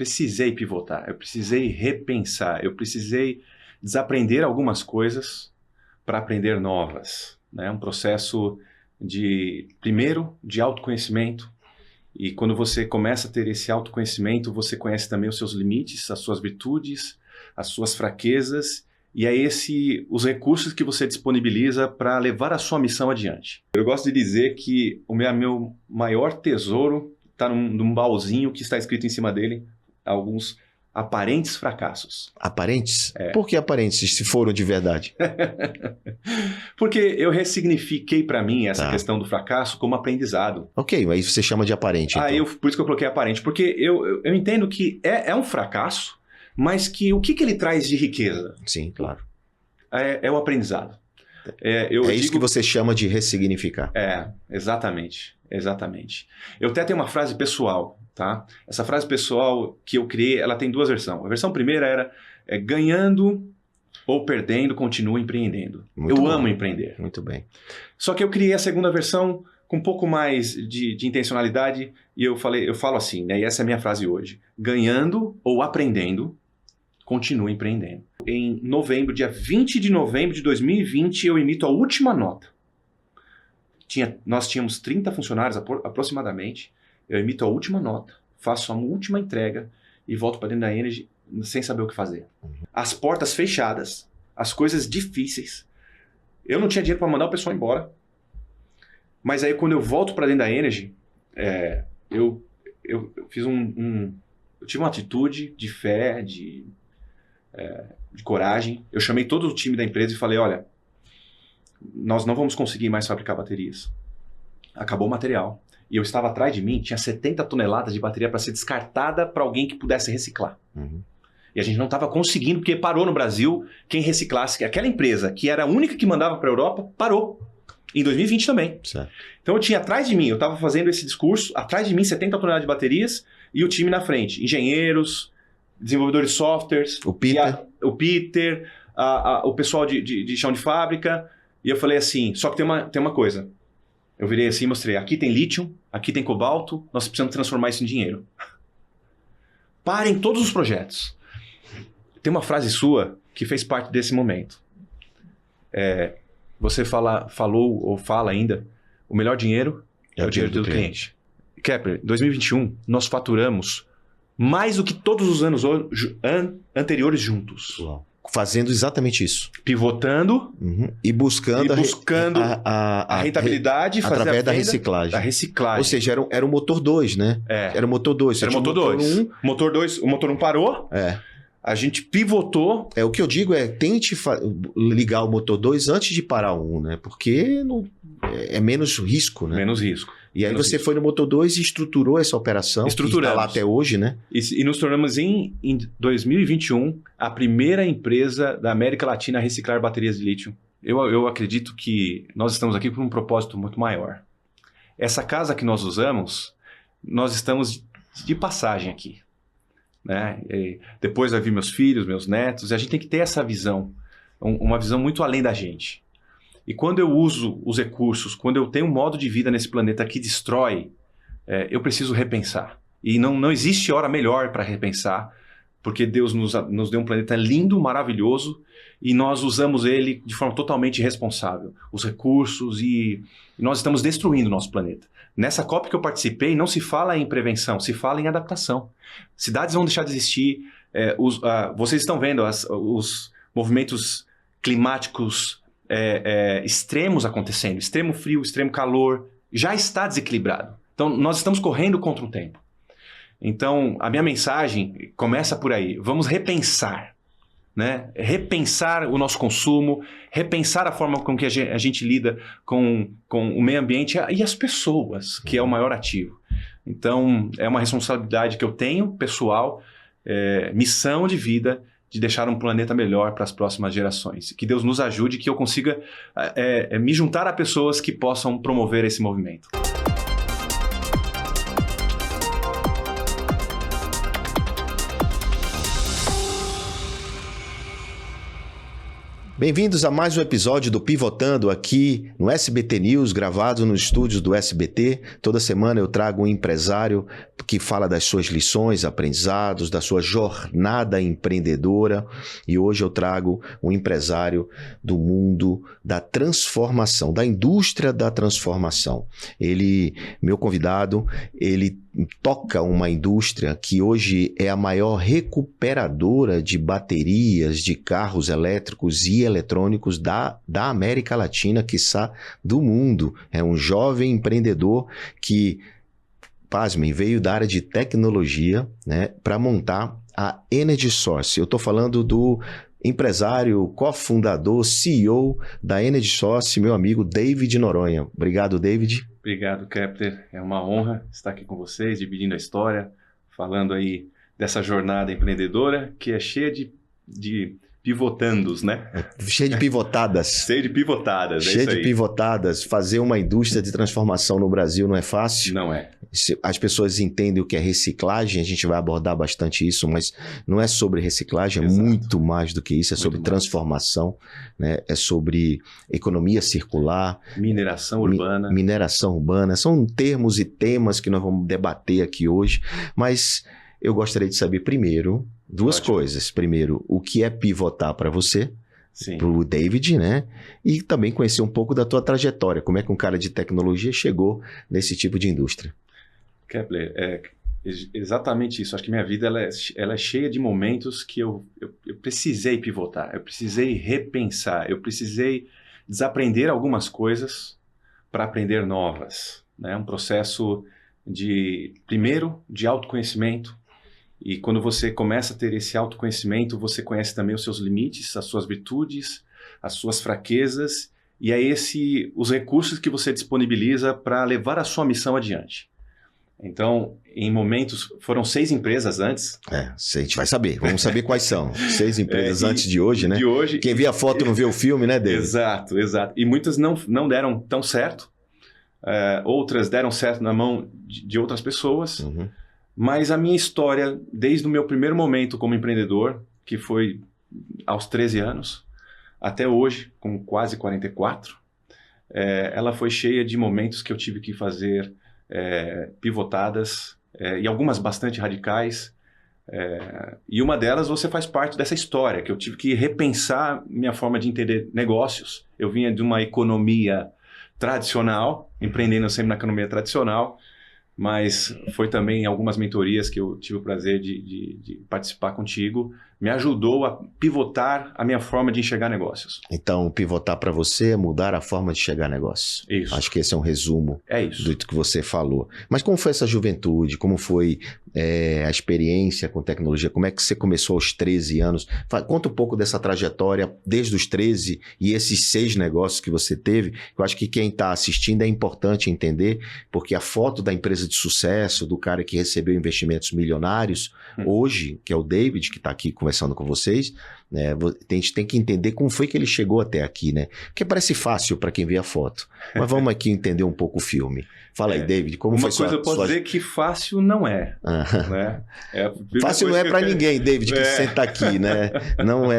precisei pivotar, eu precisei repensar, eu precisei desaprender algumas coisas para aprender novas, né? Um processo primeiro, de autoconhecimento, e quando você começa a ter esse autoconhecimento, você conhece também os seus limites, as suas virtudes, as suas fraquezas, e é os recursos que você disponibiliza para levar a sua missão adiante. Eu gosto de dizer que o meu maior tesouro está num baúzinho que está escrito em cima dele alguns aparentes fracassos. Aparentes? Por que aparentes, se foram de verdade? Porque eu ressignifiquei para mim essa questão do fracasso como aprendizado. Ok, aí você chama de aparente. Então. Por isso que eu coloquei aparente, porque eu entendo que é um fracasso, mas que o que ele traz de riqueza? Sim, claro. É o aprendizado. Isso que você chama de ressignificar. Exatamente. Eu até tenho uma frase pessoal, tá? Essa frase pessoal que eu criei, ela tem duas versões. A versão primeira era ganhando ou perdendo, continua empreendendo. Eu amo empreender. Muito bem. Só que eu criei a segunda versão com um pouco mais de intencionalidade e eu falo assim, né? E essa é a minha frase hoje. Ganhando ou aprendendo, continua empreendendo. Em novembro, dia 20 de novembro de 2020, eu emito a última nota. Nós tínhamos 30 funcionários aproximadamente. Eu emito a última nota, faço a última entrega e volto para dentro da Energy sem saber o que fazer. As portas fechadas, as coisas difíceis. Eu não tinha dinheiro para mandar o pessoal embora. Mas aí quando eu volto para dentro da Energy, eu fiz eu tive uma atitude de fé, de coragem. Eu chamei todo o time da empresa e falei, olha, nós não vamos conseguir mais fabricar baterias. Acabou o material. E eu estava atrás de mim, tinha 70 toneladas de bateria para ser descartada para alguém que pudesse reciclar. E a gente não estava conseguindo, porque parou no Brasil quem reciclasse. Aquela empresa, que era a única que mandava para a Europa, parou. Em 2020 também. Certo. Então eu tinha atrás de mim, eu estava fazendo esse discurso, atrás de mim 70 toneladas de baterias e o time na frente. Engenheiros, desenvolvedores de softwares. O Peter. O pessoal de chão de fábrica. E eu falei assim, só que tem uma coisa. Eu virei assim e mostrei, aqui tem lítio, aqui tem cobalto, nós precisamos transformar isso em dinheiro. Parem todos os projetos. Tem uma frase sua que fez parte desse momento. Você falou ou fala ainda, o melhor dinheiro é o dinheiro do cliente. Kepler, 2021, nós faturamos mais do que todos os anos anteriores juntos. Uau. Fazendo exatamente isso. Pivotando. E buscando a rentabilidade através da reciclagem. Ou seja, era o motor 2, né? Era o motor 2. Era o motor 2. O motor 1 parou. A gente pivotou. O que eu digo tente ligar o motor 2 antes de parar o 1, né? Porque é menos risco, né? Menos risco. E aí você foi no motor 2 e estruturou essa operação. Estruturamos. Que está lá até hoje, né? E nos tornamos em 2021 a primeira empresa da América Latina a reciclar baterias de lítio. Eu acredito que nós estamos aqui por um propósito muito maior. Essa casa que nós usamos, nós estamos de passagem aqui. Né? E depois vai vir meus filhos, meus netos, e a gente tem que ter essa visão, uma visão muito além da gente. E quando eu uso os recursos, quando eu tenho um modo de vida nesse planeta que destrói, eu preciso repensar. E não existe hora melhor para repensar, porque Deus nos deu um planeta lindo, maravilhoso, e nós usamos ele de forma totalmente irresponsável. Os recursos e nós estamos destruindo o nosso planeta. Nessa COP que eu participei, não se fala em prevenção, se fala em adaptação. Cidades vão deixar de existir, vocês estão vendo os movimentos climáticos extremos acontecendo, extremo frio, extremo calor, já está desequilibrado. Então, nós estamos correndo contra o tempo. Então, a minha mensagem começa por aí. Vamos repensar, né? Repensar o nosso consumo, repensar a forma com que a gente lida com o meio ambiente e as pessoas, que é o maior ativo. Então, é uma responsabilidade que eu tenho, pessoal, missão de vida, de deixar um planeta melhor para as próximas gerações. Que Deus nos ajude, que eu consiga me juntar a pessoas que possam promover esse movimento. Bem-vindos a mais um episódio do Pivotando aqui no SBT News, gravado nos estúdios do SBT. Toda semana eu trago um empresário que fala das suas lições, aprendizados, da sua jornada empreendedora. E hoje eu trago um empresário do mundo da transformação, da indústria da transformação. Meu convidado, ele toca uma indústria que hoje é a maior recuperadora de baterias de carros elétricos e eletrônicos da América Latina, quiçá do mundo. É um jovem empreendedor que, pasmem, veio da área de tecnologia, né, para montar a Energy Source. Eu estou falando do empresário, cofundador, CEO da Energy Source, meu amigo David Noronha. Obrigado, David. Obrigado, Kepler. É uma honra estar aqui com vocês, dividindo a história, falando aí dessa jornada empreendedora que é cheia de pivotandos, né? Cheia de pivotadas. Cheia de pivotadas, Cheia de pivotadas. Fazer uma indústria de transformação no Brasil não é fácil. Não é. As pessoas entendem o que é reciclagem, a gente vai abordar bastante isso, mas não é sobre reciclagem, Exato. É muito mais do que isso, é Muito sobre mais. Transformação, né? É sobre economia circular, Mineração urbana. mineração urbana, são termos e temas que nós vamos debater aqui hoje, mas eu gostaria de saber primeiro duas Ótimo. coisas. Primeiro, o que é pivotar para você? Sim. Para o David, né? E também conhecer um pouco da tua trajetória, como é que um cara de tecnologia chegou nesse tipo de indústria. Kepler, é exatamente isso. Acho que minha vida ela é cheia de momentos que eu precisei pivotar, eu precisei repensar, eu precisei desaprender algumas coisas para aprender novas. Né? Um processo primeiro, de autoconhecimento. E quando você começa a ter esse autoconhecimento, você conhece também os seus limites, as suas virtudes, as suas fraquezas, e é os recursos que você disponibiliza para levar a sua missão adiante. Então, em momentos, foram 6 empresas antes. A gente vai saber, vamos saber quais são. 6 empresas antes de hoje, né? De hoje. Quem vê a foto não vê o filme, né, David? Exato, exato. E muitas não deram tão certo, outras deram certo na mão de outras pessoas. Uhum. Mas a minha história, desde o meu primeiro momento como empreendedor, que foi aos 13 anos, até hoje, com quase 44, ela foi cheia de momentos que eu tive que fazer pivotadas, e algumas bastante radicais. E uma delas, você faz parte dessa história, que eu tive que repensar minha forma de entender negócios. Eu vinha de uma economia tradicional, empreendendo sempre na economia tradicional, mas foi também algumas mentorias que eu tive o prazer de participar contigo, me ajudou a pivotar a minha forma de enxergar negócios. Então, pivotar para você é mudar a forma de chegar a negócio. Isso. Acho que esse é um resumo isso. do que você falou. Mas como foi essa juventude? Como foi a experiência com tecnologia? Como é que você começou aos 13 anos? Conta um pouco dessa trajetória desde os 13 e esses 6 negócios que você teve. Eu acho que quem está assistindo é importante entender, porque a foto da empresa de sucesso, do cara que recebeu investimentos milionários, hoje, que é o David, que está aqui conversando com vocês, né, a gente tem que entender como foi que ele chegou até aqui, né? Porque parece fácil para quem vê a foto. Mas vamos aqui entender um pouco o filme. Fala aí, David, como foi Uma coisa eu posso dizer que fácil não é. Né? Fácil não é para ninguém, David, que senta aqui, né?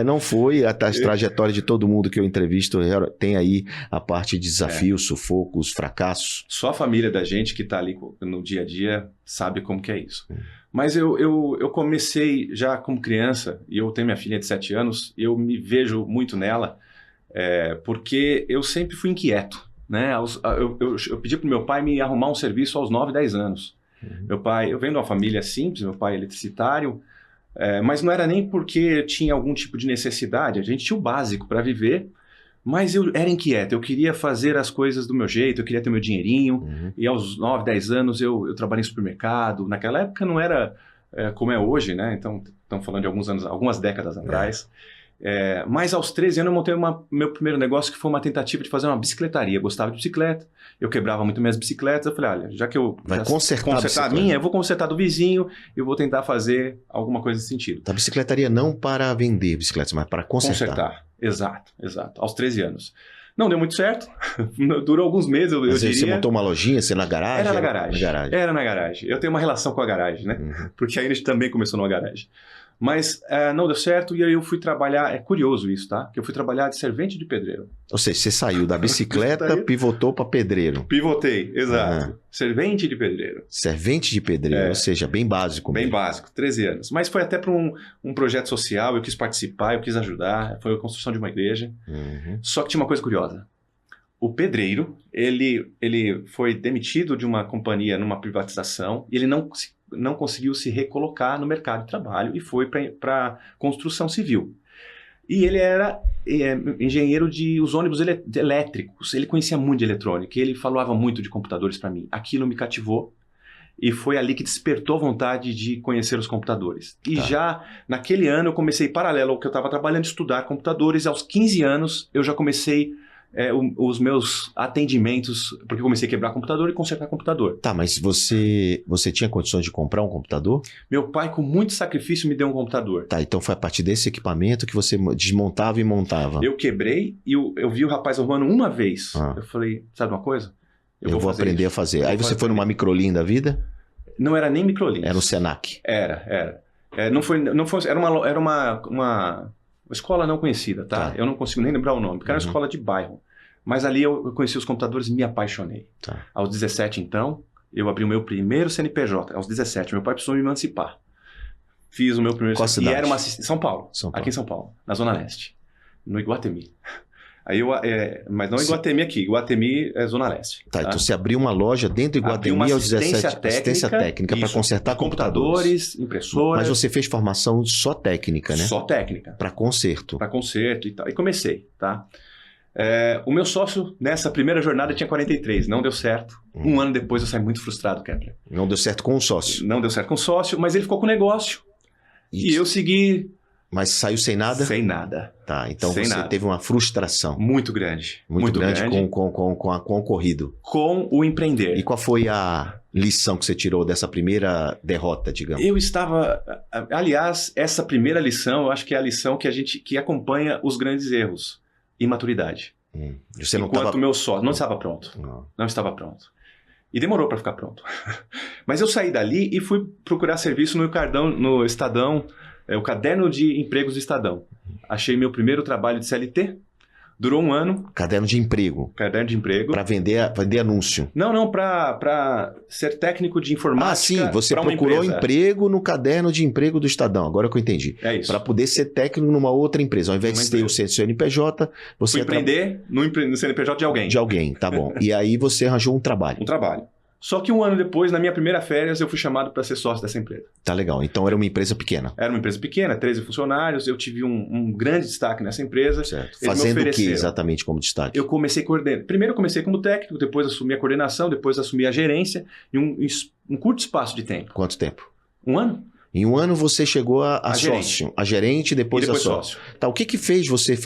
Não foi a trajetória de todo mundo que eu entrevisto. Tem aí a parte de desafios, sufocos, fracassos. Só a família da gente que está ali no dia a dia sabe como que é isso. Mas eu comecei já como criança, e eu tenho minha filha de 7 anos, e eu me vejo muito nela, porque eu sempre fui inquieto. Né? Eu pedi para o meu pai me arrumar um serviço aos 9, 10 anos. Meu pai, eu venho de uma família simples, meu pai é eletricitário, mas não era nem porque tinha algum tipo de necessidade, a gente tinha o básico para viver, mas eu era inquieto, eu queria fazer as coisas do meu jeito, eu queria ter meu dinheirinho, e aos 9, 10 anos eu trabalhei em supermercado. Naquela época não era como é hoje, né? Então estamos falando de algumas décadas atrás. Mas aos 13 anos eu montei meu primeiro negócio, que foi uma tentativa de fazer uma bicicletaria. Eu gostava de bicicleta, eu quebrava muito minhas bicicletas. Eu falei, olha, já que eu vai consertar a minha, eu vou consertar do vizinho e vou tentar fazer alguma coisa nesse sentido. A bicicletaria não para vender bicicletas, mas para consertar. Exato. Aos 13 anos. Não deu muito certo, durou alguns meses, eu diria. Você montou uma lojinha, você na garagem? Era na garagem. Eu tenho uma relação com a garagem, né? Porque a gente também começou numa garagem. Mas não deu certo e aí eu fui trabalhar, é curioso isso, tá? Que eu fui trabalhar de servente de pedreiro. Ou seja, você saiu da bicicleta, pivotou para pedreiro. Pivotei, exato. Servente de pedreiro. Servente de pedreiro, ou seja, bem básico. Bem básico, 13 anos. Mas foi até para um projeto social, eu quis participar, eu quis ajudar, foi a construção de uma igreja. Só que tinha uma coisa curiosa. O pedreiro, ele foi demitido de uma companhia numa privatização e ele não conseguiu se recolocar no mercado de trabalho e foi para construção civil. E ele era engenheiro de os ônibus elétricos, ele conhecia muito de eletrônica, ele falava muito de computadores para mim. Aquilo me cativou e foi ali que despertou a vontade de conhecer os computadores. E já naquele ano eu comecei, paralelo ao que eu estava trabalhando, a estudar computadores. Aos 15 anos eu já comecei os meus atendimentos, porque eu comecei a quebrar computador e consertar computador. Tá, mas você tinha condições de comprar um computador? Meu pai, com muito sacrifício, me deu um computador. Tá, então foi a partir desse equipamento que você desmontava e montava. Eu quebrei e eu vi o rapaz arrumando uma vez. Eu falei, sabe uma coisa? Eu vou aprender a fazer. Aí você foi numa Microlin da vida? Não era nem Microlin. Era no Senac? Era. Não foi, era uma escola não conhecida, tá? Eu não consigo nem lembrar o nome, porque era uma escola de bairro. Mas ali eu conheci os computadores e me apaixonei. Aos 17, então, eu abri o meu primeiro CNPJ. Aos 17, meu pai precisou me emancipar. Fiz o meu primeiro... Qual cidade? E era São Paulo. Aqui em São Paulo, na Zona Leste, no Iguatemi. Mas não Iguatemi aqui, Iguatemi é Zona Leste. Tá, então você abriu uma loja dentro do Iguatemi aos 17, assistência técnica para consertar computadores, impressoras. Mas você fez formação só técnica, né? Só técnica. Para conserto. Para conserto e tal. E comecei, tá? O meu sócio nessa primeira jornada tinha 43, não deu certo. Um ano depois eu saí muito frustrado, Kepler. Não deu certo com o sócio. Não deu certo com o sócio, mas ele ficou com o negócio. E eu segui... Mas saiu sem nada? Sem nada. Tá, então você teve uma frustração. Muito grande. Muito grande. Com o ocorrido. Com o empreender. E qual foi a lição que você tirou dessa primeira derrota, digamos? Eu estava... Aliás, essa primeira lição, eu acho que é a lição que acompanha os grandes erros. Imaturidade. Você não Enquanto meu sócio... Não estava pronto. Não estava pronto. E demorou para ficar pronto. Mas eu saí dali e fui procurar serviço no Estadão... o caderno de empregos do Estadão. Achei meu primeiro trabalho de CLT. Durou um ano. Caderno de emprego. Caderno de emprego. Para vender anúncio. Não, para ser técnico de informática. Ah, sim, você procurou emprego no caderno de emprego do Estadão. Agora que eu entendi. É isso. Para poder ser técnico numa outra empresa. Ao invés de ter o CNPJ, você... Fui empreender no CNPJ de alguém. De alguém, tá bom. E aí você arranjou um trabalho. Um trabalho. Só que um ano depois, na minha primeira férias, eu fui chamado para ser sócio dessa empresa. Tá legal. Então era uma empresa pequena. Era uma empresa pequena, 13 funcionários. Eu tive um grande destaque nessa empresa. Certo. Fazendo o que exatamente como destaque? Eu comecei coordenando. Primeiro eu comecei como técnico, depois assumi a coordenação, depois assumi a gerência em um curto espaço de tempo. Quanto tempo? Um ano. Em um ano você chegou a sócio, a gerente, depois a sócio. Tá, o que fez você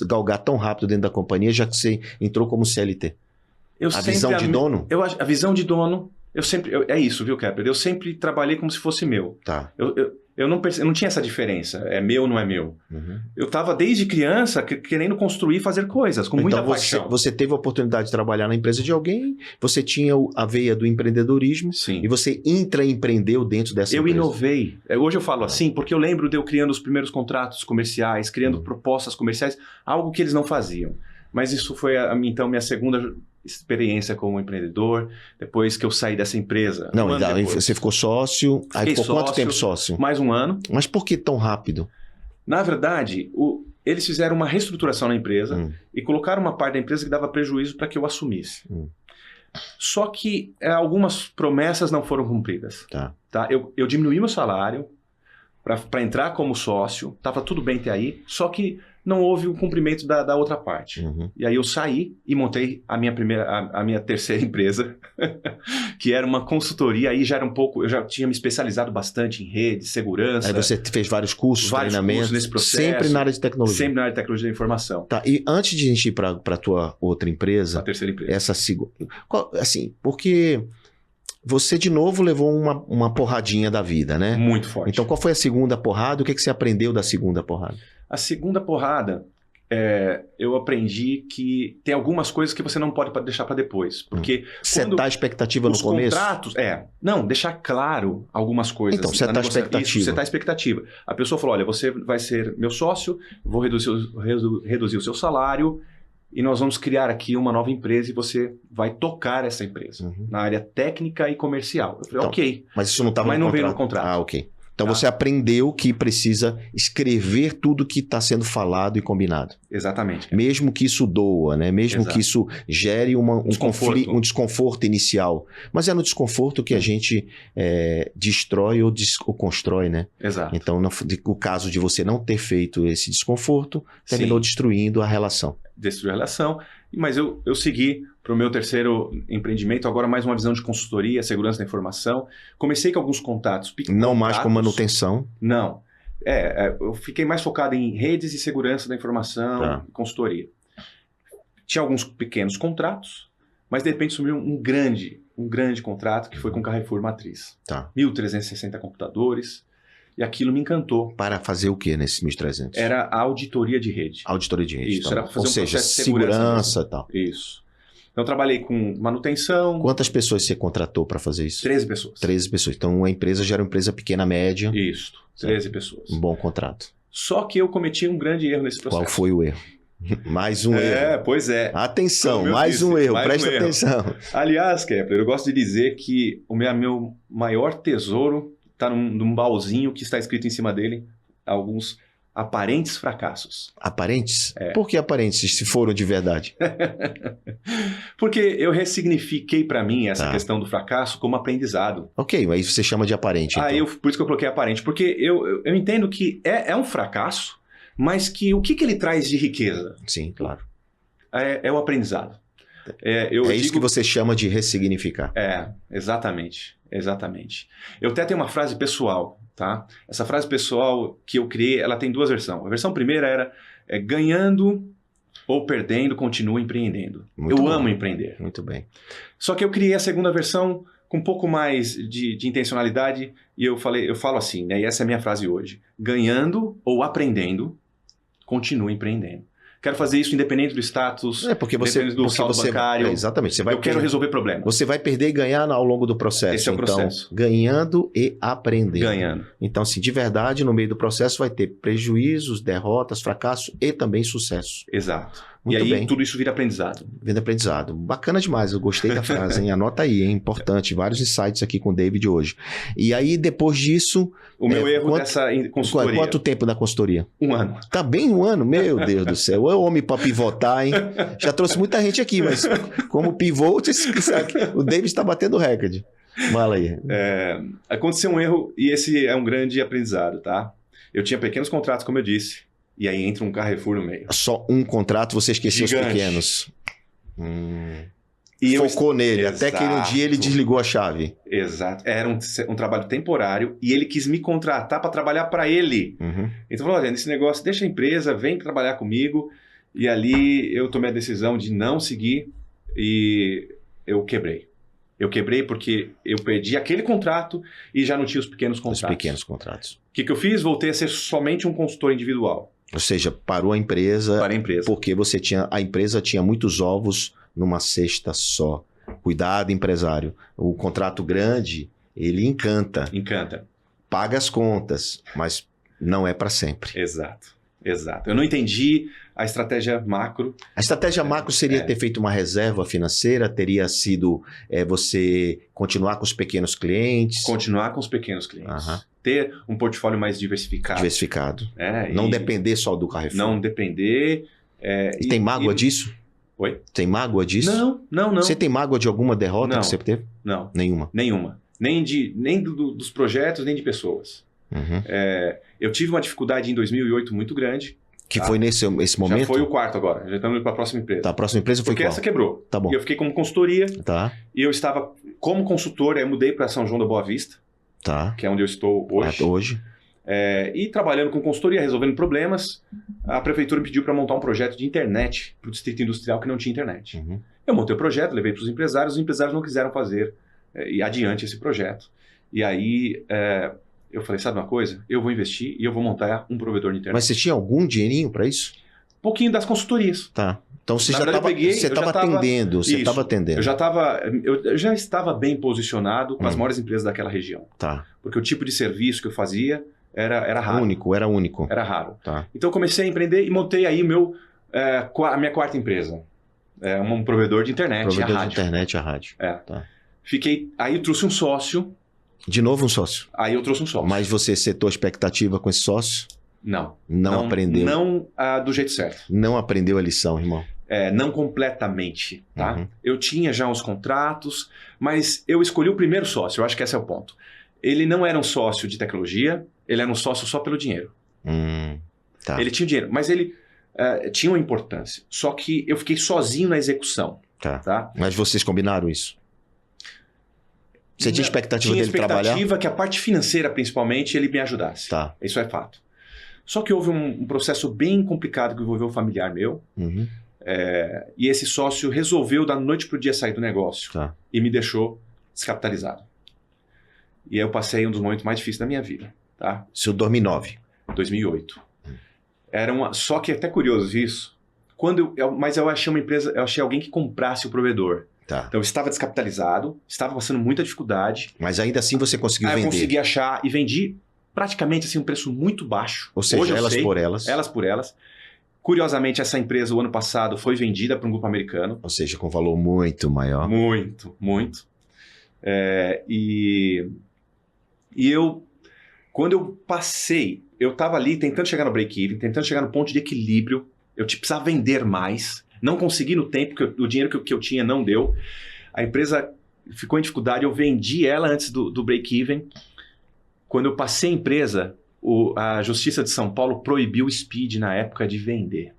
galgar tão rápido dentro da companhia, já que você entrou como CLT? A visão de dono? A visão de dono, é isso, viu, Kepler? Eu sempre trabalhei como se fosse meu. Tá. Eu não tinha essa diferença, é meu ou não é meu. Eu estava desde criança querendo construir e fazer coisas, com muita paixão. Você teve a oportunidade de trabalhar na empresa de alguém, você tinha a veia do empreendedorismo. Sim. E você intraempreendeu dentro dessa empresa. Eu inovei. Hoje eu falo assim, porque eu lembro de eu criando os primeiros contratos comerciais, criando propostas comerciais, algo que eles não faziam. Mas isso foi, então, minha segunda experiência como empreendedor, depois que eu saí dessa empresa. Não, você ficou sócio, aí ficou quanto tempo sócio? Mais um ano. Mas por que tão rápido? Na verdade, eles fizeram uma reestruturação na empresa e colocaram uma parte da empresa que dava prejuízo para que eu assumisse. Só que algumas promessas não foram cumpridas. Tá? Eu diminuí meu salário para entrar como sócio, estava tudo bem até aí, só que não houve o cumprimento da outra parte. E aí eu saí e montei a minha terceira empresa, que era uma consultoria. Aí já era eu já tinha me especializado bastante em rede, segurança. Aí você fez vários cursos, treinamentos, nesse processo. Sempre na área de tecnologia. Sempre na área de tecnologia da informação. Tá, e antes de a gente ir para a tua outra empresa, a terceira empresa. Essa segunda, assim, porque você de novo levou uma porradinha da vida, né? Muito forte. Então qual foi a segunda porrada? O que você aprendeu da segunda porrada? A segunda porrada, eu aprendi que tem algumas coisas que você não pode deixar para depois. Porque setar a expectativa no começo? Contratos, não, deixar claro algumas coisas. Então, setar a expectativa. Isso, setar a expectativa. A pessoa falou, olha, você vai ser meu sócio, vou reduzir o seu salário e nós vamos criar aqui uma nova empresa e você vai tocar essa empresa na área técnica e comercial. Eu falei, então, ok. Mas isso não estava no contrato? Mas não veio no contrato. Ah, ok. Então você aprendeu que precisa escrever tudo que está sendo falado e combinado. Exatamente. Mesmo que isso doa, né? Mesmo que isso gere um desconforto inicial. Mas é no desconforto que a gente destrói ou constrói, né? Exato. Então, o caso de você não ter feito esse desconforto, terminou destruindo a relação. Destruiu a relação, mas eu segui para o meu terceiro empreendimento, agora mais uma visão de consultoria, segurança da informação. Comecei com alguns contatos. Não mais com manutenção? Não. Eu fiquei mais focado em redes e segurança da informação, consultoria. Tinha alguns pequenos contratos, mas de repente sumiu um grande contrato que foi com Carrefour Matriz. 1.360 computadores. E aquilo me encantou. Para fazer o que nesses 1.300? Era a auditoria de rede. Auditoria de rede. Isso, era fazer Ou seja, segurança e tal. Isso. Então, eu trabalhei com manutenção. Quantas pessoas você contratou para fazer isso? 13 pessoas. 13 pessoas. Então, a empresa já era uma empresa pequena, média. Isso, 13 pessoas. Um bom contrato. Só que eu cometi um grande erro nesse processo. Qual foi o erro? Mais um erro. Pois é. Atenção, mais um erro. Presta atenção. Aliás, Kepler, eu gosto de dizer que o meu maior tesouro está num baúzinho que está escrito em cima dele alguns aparentes fracassos. Aparentes? Por que aparentes, se foram de verdade? Porque eu ressignifiquei para mim essa questão do fracasso como aprendizado. Ok, aí você chama de aparente. Então. Por isso que eu coloquei aparente. Porque eu entendo que é um fracasso, mas que o que ele traz de riqueza? Sim, claro. É o aprendizado. Isso que você chama de ressignificar. Exatamente. Eu até tenho uma frase pessoal, tá? Essa frase pessoal que eu criei, ela tem duas versões. A versão primeira era ganhando ou perdendo, continua empreendendo. Eu amo empreender. Muito bem. Só que eu criei a segunda versão com um pouco mais de intencionalidade e eu falo assim, né? E essa é a minha frase hoje. Ganhando ou aprendendo, continua empreendendo. Quero fazer isso independente do status, independente do saldo bancário. Exatamente. Quero resolver problemas. Você vai perder e ganhar ao longo do processo. Esse é o processo. Então, ganhando e aprendendo. Ganhando. Então, assim, de verdade, no meio do processo vai ter prejuízos, derrotas, fracassos e também sucesso. Exato. Muito e aí bem. Tudo isso vira aprendizado. Vira aprendizado. Bacana demais, eu gostei da frase, hein? Anota aí, hein? Importante. Vários insights aqui com o David hoje. E aí, depois disso... O meu erro dessa consultoria. Quanto tempo da consultoria? 1 ano. Tá bem 1 ano? Meu Deus do céu. É homem pra pivotar, hein? Já trouxe muita gente aqui, mas como pivô, o David está batendo recorde. Fala aí. Aconteceu um erro e esse é um grande aprendizado, tá? Eu tinha pequenos contratos, como eu disse, e aí entra um Carrefour no meio. Só um contrato, você esqueceu Gigante. Os pequenos. E focou nele, até que um dia ele desligou a chave. Exato. Era um trabalho temporário e ele quis me contratar para trabalhar para ele. Então falou, olha, nesse negócio, deixa a empresa, vem trabalhar comigo. E ali eu tomei a decisão de não seguir e eu quebrei. Eu quebrei porque eu perdi aquele contrato e já não tinha os pequenos contratos. Os pequenos contratos. O que eu fiz? Voltei a ser somente um consultor individual. Ou seja, parou a empresa. Para a empresa. Porque a empresa tinha muitos ovos numa cesta só. Cuidado, empresário. O contrato grande, ele encanta. Encanta. Paga as contas, mas não é para sempre. Exato. Eu não entendi a estratégia macro. A estratégia macro seria ter feito uma reserva financeira, teria sido você continuar com os pequenos clientes. Continuar com os pequenos clientes. Ter um portfólio mais diversificado. Não depender só do Carrefour. Não depender. E tem mágoa disso? Oi? Tem mágoa disso? Não. Você tem mágoa de alguma derrota que você teve? Não. Nenhuma? Nem dos projetos, nem de pessoas. Eu tive uma dificuldade em 2008 muito grande. Que foi nesse momento? Já foi o quarto agora. Já estamos indo para a próxima empresa. Tá, a próxima empresa foi Porque qual? essa quebrou. Tá bom. E eu fiquei como consultoria. Tá. E eu estava como consultor, eu mudei para São João da Boa Vista. Tá. Que é onde eu estou hoje. E trabalhando com consultoria, resolvendo problemas, a prefeitura me pediu para montar um projeto de internet para o Distrito Industrial que não tinha internet. Eu montei o projeto, levei para os empresários não quiseram fazer e adiante esse projeto. E aí eu falei, sabe uma coisa? Eu vou investir e eu vou montar um provedor de internet. Mas você tinha algum dinheirinho para isso? pouquinho das consultorias. Tá. Então você Na já verdade, estava atendendo, você estava atendendo. Eu já estava bem posicionado com as maiores empresas daquela região. Tá. Porque o tipo de serviço que eu fazia era raro. Era único. Era raro. Tá. Então eu comecei a empreender e montei aí a minha quarta empresa. Um provedor de internet, Provedor a rádio. de internet, a rádio. Tá. Aí eu trouxe um sócio. De novo um sócio? Aí eu trouxe um sócio. Mas você setou a expectativa com esse sócio? Não aprendeu. Não do jeito certo. Não aprendeu a lição, irmão. Não completamente, tá? Uhum. Eu tinha já uns contratos, mas eu escolhi o primeiro sócio, eu acho que esse é o ponto. Ele não era um sócio de tecnologia, ele era um sócio só pelo dinheiro. Tá. Ele tinha dinheiro, mas ele tinha uma importância. Só que eu fiquei sozinho na execução. Tá? Mas vocês combinaram isso? Você tinha expectativa dele trabalhar? Tinha expectativa que a parte financeira, principalmente, ele me ajudasse. Tá. Isso é fato. Só que houve um processo bem complicado que envolveu o familiar meu. Uhum. E esse sócio resolveu da noite pro dia sair do negócio. Tá. E me deixou descapitalizado. E aí eu passei um dos momentos mais difíceis da minha vida. Tá? Isso em 2009. 2008. Só que é até curioso isso. Mas eu achei uma empresa, eu achei alguém que comprasse o provedor. Tá. Então eu estava descapitalizado, estava passando muita dificuldade. Mas ainda assim você conseguiu vender. Eu consegui achar e vendi praticamente assim, um preço muito baixo. Ou seja, hoje elas por elas. Elas por elas. Curiosamente, essa empresa, o ano passado, foi vendida para um grupo americano. Ou seja, com valor muito maior. Muito, muito. E quando eu passei, eu estava ali tentando chegar no break-even, tentando chegar no ponto de equilíbrio. Eu precisava vender mais. Não consegui no tempo, porque o dinheiro que eu tinha não deu. A empresa ficou em dificuldade, eu vendi ela antes do break-even. Quando eu passei a empresa, a Justiça de São Paulo proibiu o Speed na época de vender.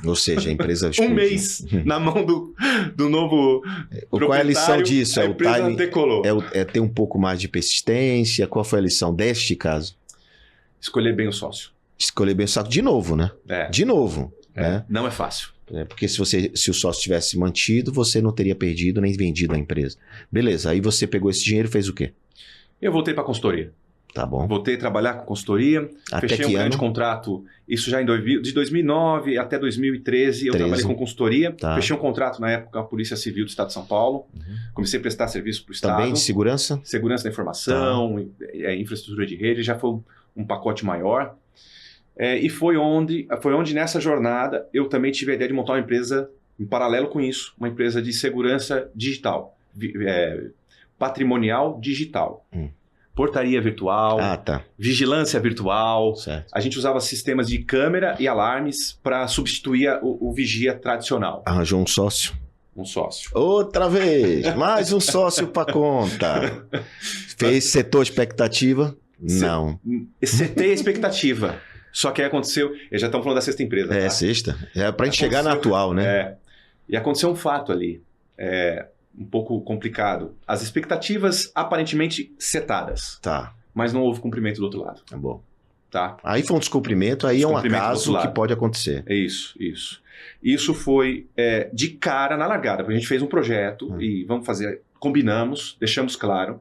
Ou seja, a empresa... Um mês na mão do novo Qual é a lição disso? A empresa decolou. É ter um pouco mais de persistência? Qual foi a lição deste caso? Escolher bem o sócio. Escolher bem o sócio de novo, né? De novo. Né? Não é fácil. Porque se o sócio tivesse mantido, você não teria perdido nem vendido a empresa. Beleza, aí você pegou esse dinheiro e fez o quê? Eu voltei para a consultoria. Tá bom. Voltei a trabalhar com consultoria. Até fechei um grande contrato, isso já de 2009 até 2013, eu trabalhei com consultoria. Tá. Fechei um contrato na época com a Polícia Civil do Estado de São Paulo. Comecei a prestar serviço para o Estado. Também de segurança? Segurança da informação, infraestrutura de rede, já foi um pacote maior. E foi onde nessa jornada eu também tive a ideia de montar uma empresa em paralelo com isso, uma empresa de segurança digital, patrimonial digital. Portaria virtual, vigilância virtual. Certo. A gente usava sistemas de câmera e alarmes para substituir o vigia tradicional. Arranjou um sócio? Um sócio. Outra vez! Mais um sócio para conta. Setou expectativa? Não. Setei a expectativa. Só que aí aconteceu... Já estamos falando da sexta empresa. Tá? Sexta. Para a gente chegar na atual, né? E aconteceu um fato ali. Um pouco complicado. As expectativas aparentemente setadas. Tá. Mas não houve cumprimento do outro lado. Tá bom. Tá? Aí foi um descumprimento, aí é um acaso que pode acontecer. Isso. Isso foi de cara na largada. A gente fez um projeto e vamos fazer... Combinamos, deixamos claro.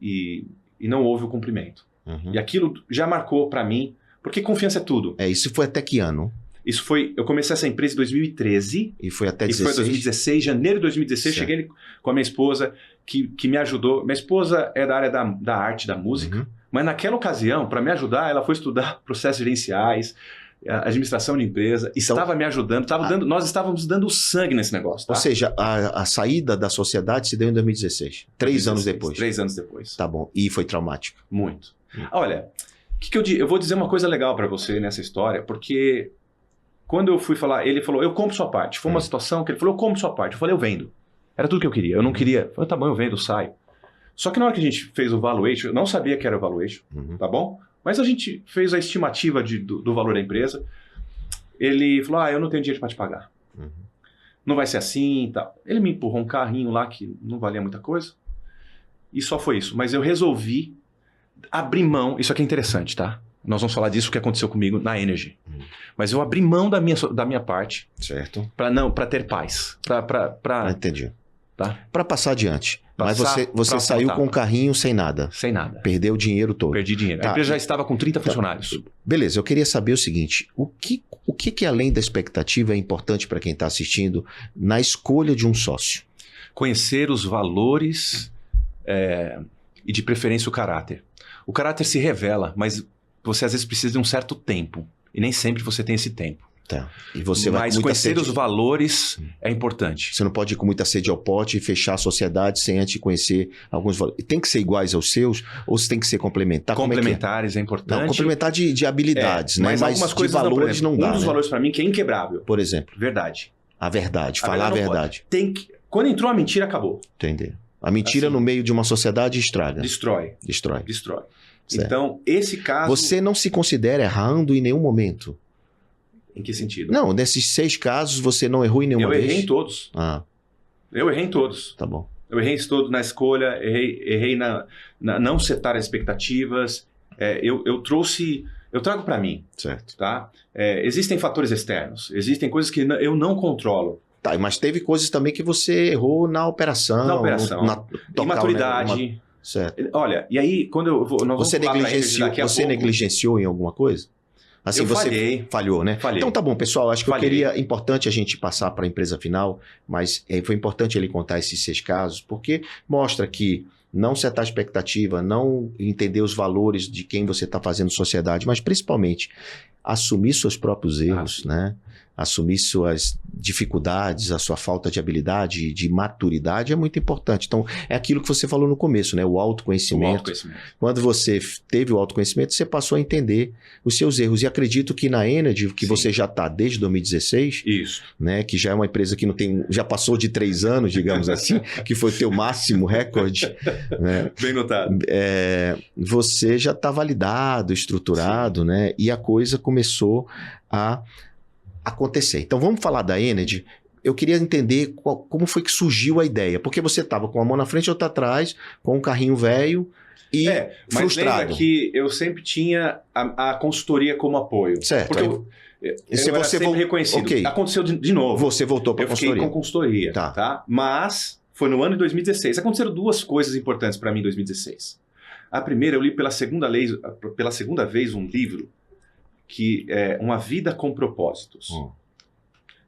E não houve o cumprimento. E aquilo já marcou para mim, porque confiança é tudo. Isso foi até que ano? Isso foi... Eu comecei essa empresa em 2013. E foi até 2016? E foi 2016, janeiro de 2016. Certo. Cheguei com a minha esposa, que me ajudou. Minha esposa é da área da arte, da música. Mas naquela ocasião, para me ajudar, ela foi estudar processos gerenciais, administração de empresa. Estava me ajudando. Nós estávamos dando sangue nesse negócio. Tá? Ou seja, a saída da sociedade se deu em 2016. 3 anos depois. 3 anos depois. Tá bom. E foi traumático? Muito. Olha, eu vou dizer uma coisa legal para você nessa história, porque... Quando eu fui falar, ele falou, eu compro sua parte. Foi uma situação que ele falou, eu compro sua parte. Eu falei, eu vendo. Era tudo que eu queria. Eu não queria. Eu falei, tá bom, eu vendo, saio. Só que na hora que a gente fez o valuation, eu não sabia que era o valuation, tá bom? Mas a gente fez a estimativa do valor da empresa. Ele falou, eu não tenho dinheiro para te pagar. Não vai ser assim e tal. Ele me empurrou um carrinho lá que não valia muita coisa. E só foi isso. Mas eu resolvi abrir mão. Isso aqui é interessante, tá? Nós vamos falar disso que aconteceu comigo na Energy. Mas eu abri mão da minha parte. Certo. Para ter paz. Entendi. tá? Para passar adiante. Mas Passar você pra saiu etapa. com o carrinho sem nada. Sem nada. Perdeu o dinheiro todo. Perdi dinheiro. Tá. A empresa já estava com 30 funcionários. Beleza, eu queria saber o seguinte: o que além da expectativa é importante para quem está assistindo na escolha de um sócio? Conhecer os valores e, de preferência, o caráter. O caráter se revela, mas você às vezes precisa de um certo tempo. E nem sempre você tem esse tempo. Tá. E você vai com Mas muita conhecer sede. os valores é importante. Você não pode ir com muita sede ao pote e fechar a sociedade sem antes conhecer alguns valores. Tem que ser iguais aos seus ou você tem que ser complementar? Como é que é? Complementares é importante. Não, complementar de habilidades, né? Mas algumas coisas de valores por exemplo, não dá. Um dos né? valores para mim que é inquebrável. Por exemplo, Verdade. a verdade, falar a não verdade. pode. Quando entrou a mentira, acabou. Entender. A mentira Assim, no meio de uma sociedade estraga. Destrói. Destrói. Certo. Então, esse caso... Você não se considera errando em nenhum momento. Em que sentido? Não, nesses 6 casos você não errou em nenhuma Eu vez? errei em todos. Ah, Eu errei em todos. tá bom. Eu errei em todos na escolha, errei na não setar expectativas. Eu trago para mim, Certo. tá? Existem fatores externos, existem coisas que eu não controlo. Tá, mas teve coisas também que você errou na operação. Na operação. tocar Imaturidade. Certo. Olha, e aí quando eu vou... nós Você, vamos falar pra eles daqui a pouco. negligenciou em alguma coisa? Assim, Eu você falhei. falhou, né? Falhei. Então tá bom, pessoal. Acho que Falhei. importante a gente passar para a empresa final, mas foi importante ele contar esses 6 casos, porque mostra que não setar expectativa, não entender os valores de quem você está fazendo sociedade, mas principalmente assumir seus próprios erros, né? Assumir suas dificuldades, a sua falta de habilidade, de maturidade é muito importante. Então, é aquilo que você falou no começo, né? O autoconhecimento. Quando você teve o autoconhecimento, você passou a entender os seus erros. E acredito que na Energy, que Sim. você já está desde 2016, Isso. né? Que já é uma empresa que não tem, já passou de 3 anos, digamos assim, que foi o teu máximo recorde, né? Bem notado. Você já está validado, estruturado, né? E a coisa começou a acontecer. Então vamos falar da Energy. Eu queria entender como foi que surgiu a ideia, porque você estava com a mão na frente e outra atrás, com um carrinho velho e Mas frustrado. lembra que eu sempre tinha a consultoria como apoio. Certo. Porque eu era sempre reconhecido. Ok. Aconteceu de novo. Você voltou para a Eu fiquei consultoria. com consultoria, Tá. Mas foi no ano de 2016. Aconteceram 2 coisas importantes para mim em 2016. A primeira, eu li pela segunda vez um livro que é Uma Vida com Propósitos.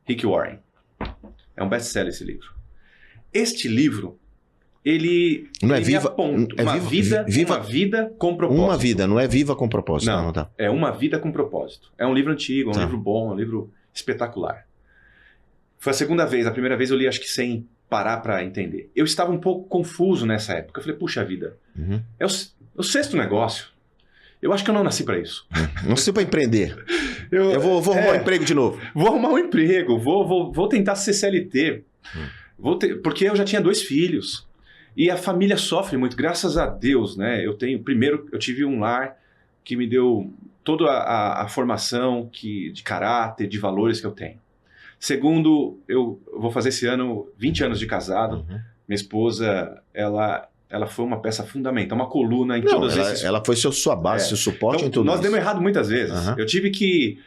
Rick Warren. É um best-seller esse livro. Este livro, ele Não é me viva, aponta é uma viva, vida com propósito. uma vida, não é viva com propósito. Não, tá. é Uma Vida com Propósito. É um livro antigo, é um Tá. livro bom, é um livro espetacular. Foi a segunda vez. A primeira vez eu li acho que sem parar para entender. Eu estava um pouco confuso nessa época. Eu falei, puxa vida, Uhum. é o 6º negócio. Eu acho que eu não nasci para isso. Não sei para empreender. Eu vou arrumar um emprego de novo. Vou arrumar um emprego, vou tentar ser CLT. Porque eu já tinha 2 filhos. E a família sofre muito, graças a Deus, né? Eu tive um lar que me deu toda a formação de caráter, de valores que eu tenho. Segundo, eu vou fazer esse ano 20 anos de casado. Uhum. Minha esposa, ela foi uma peça fundamental, uma coluna em todos esses... Ela foi sua base, seu suporte em tudo Nós isso. demos errado muitas vezes. Uhum. Eu tive que...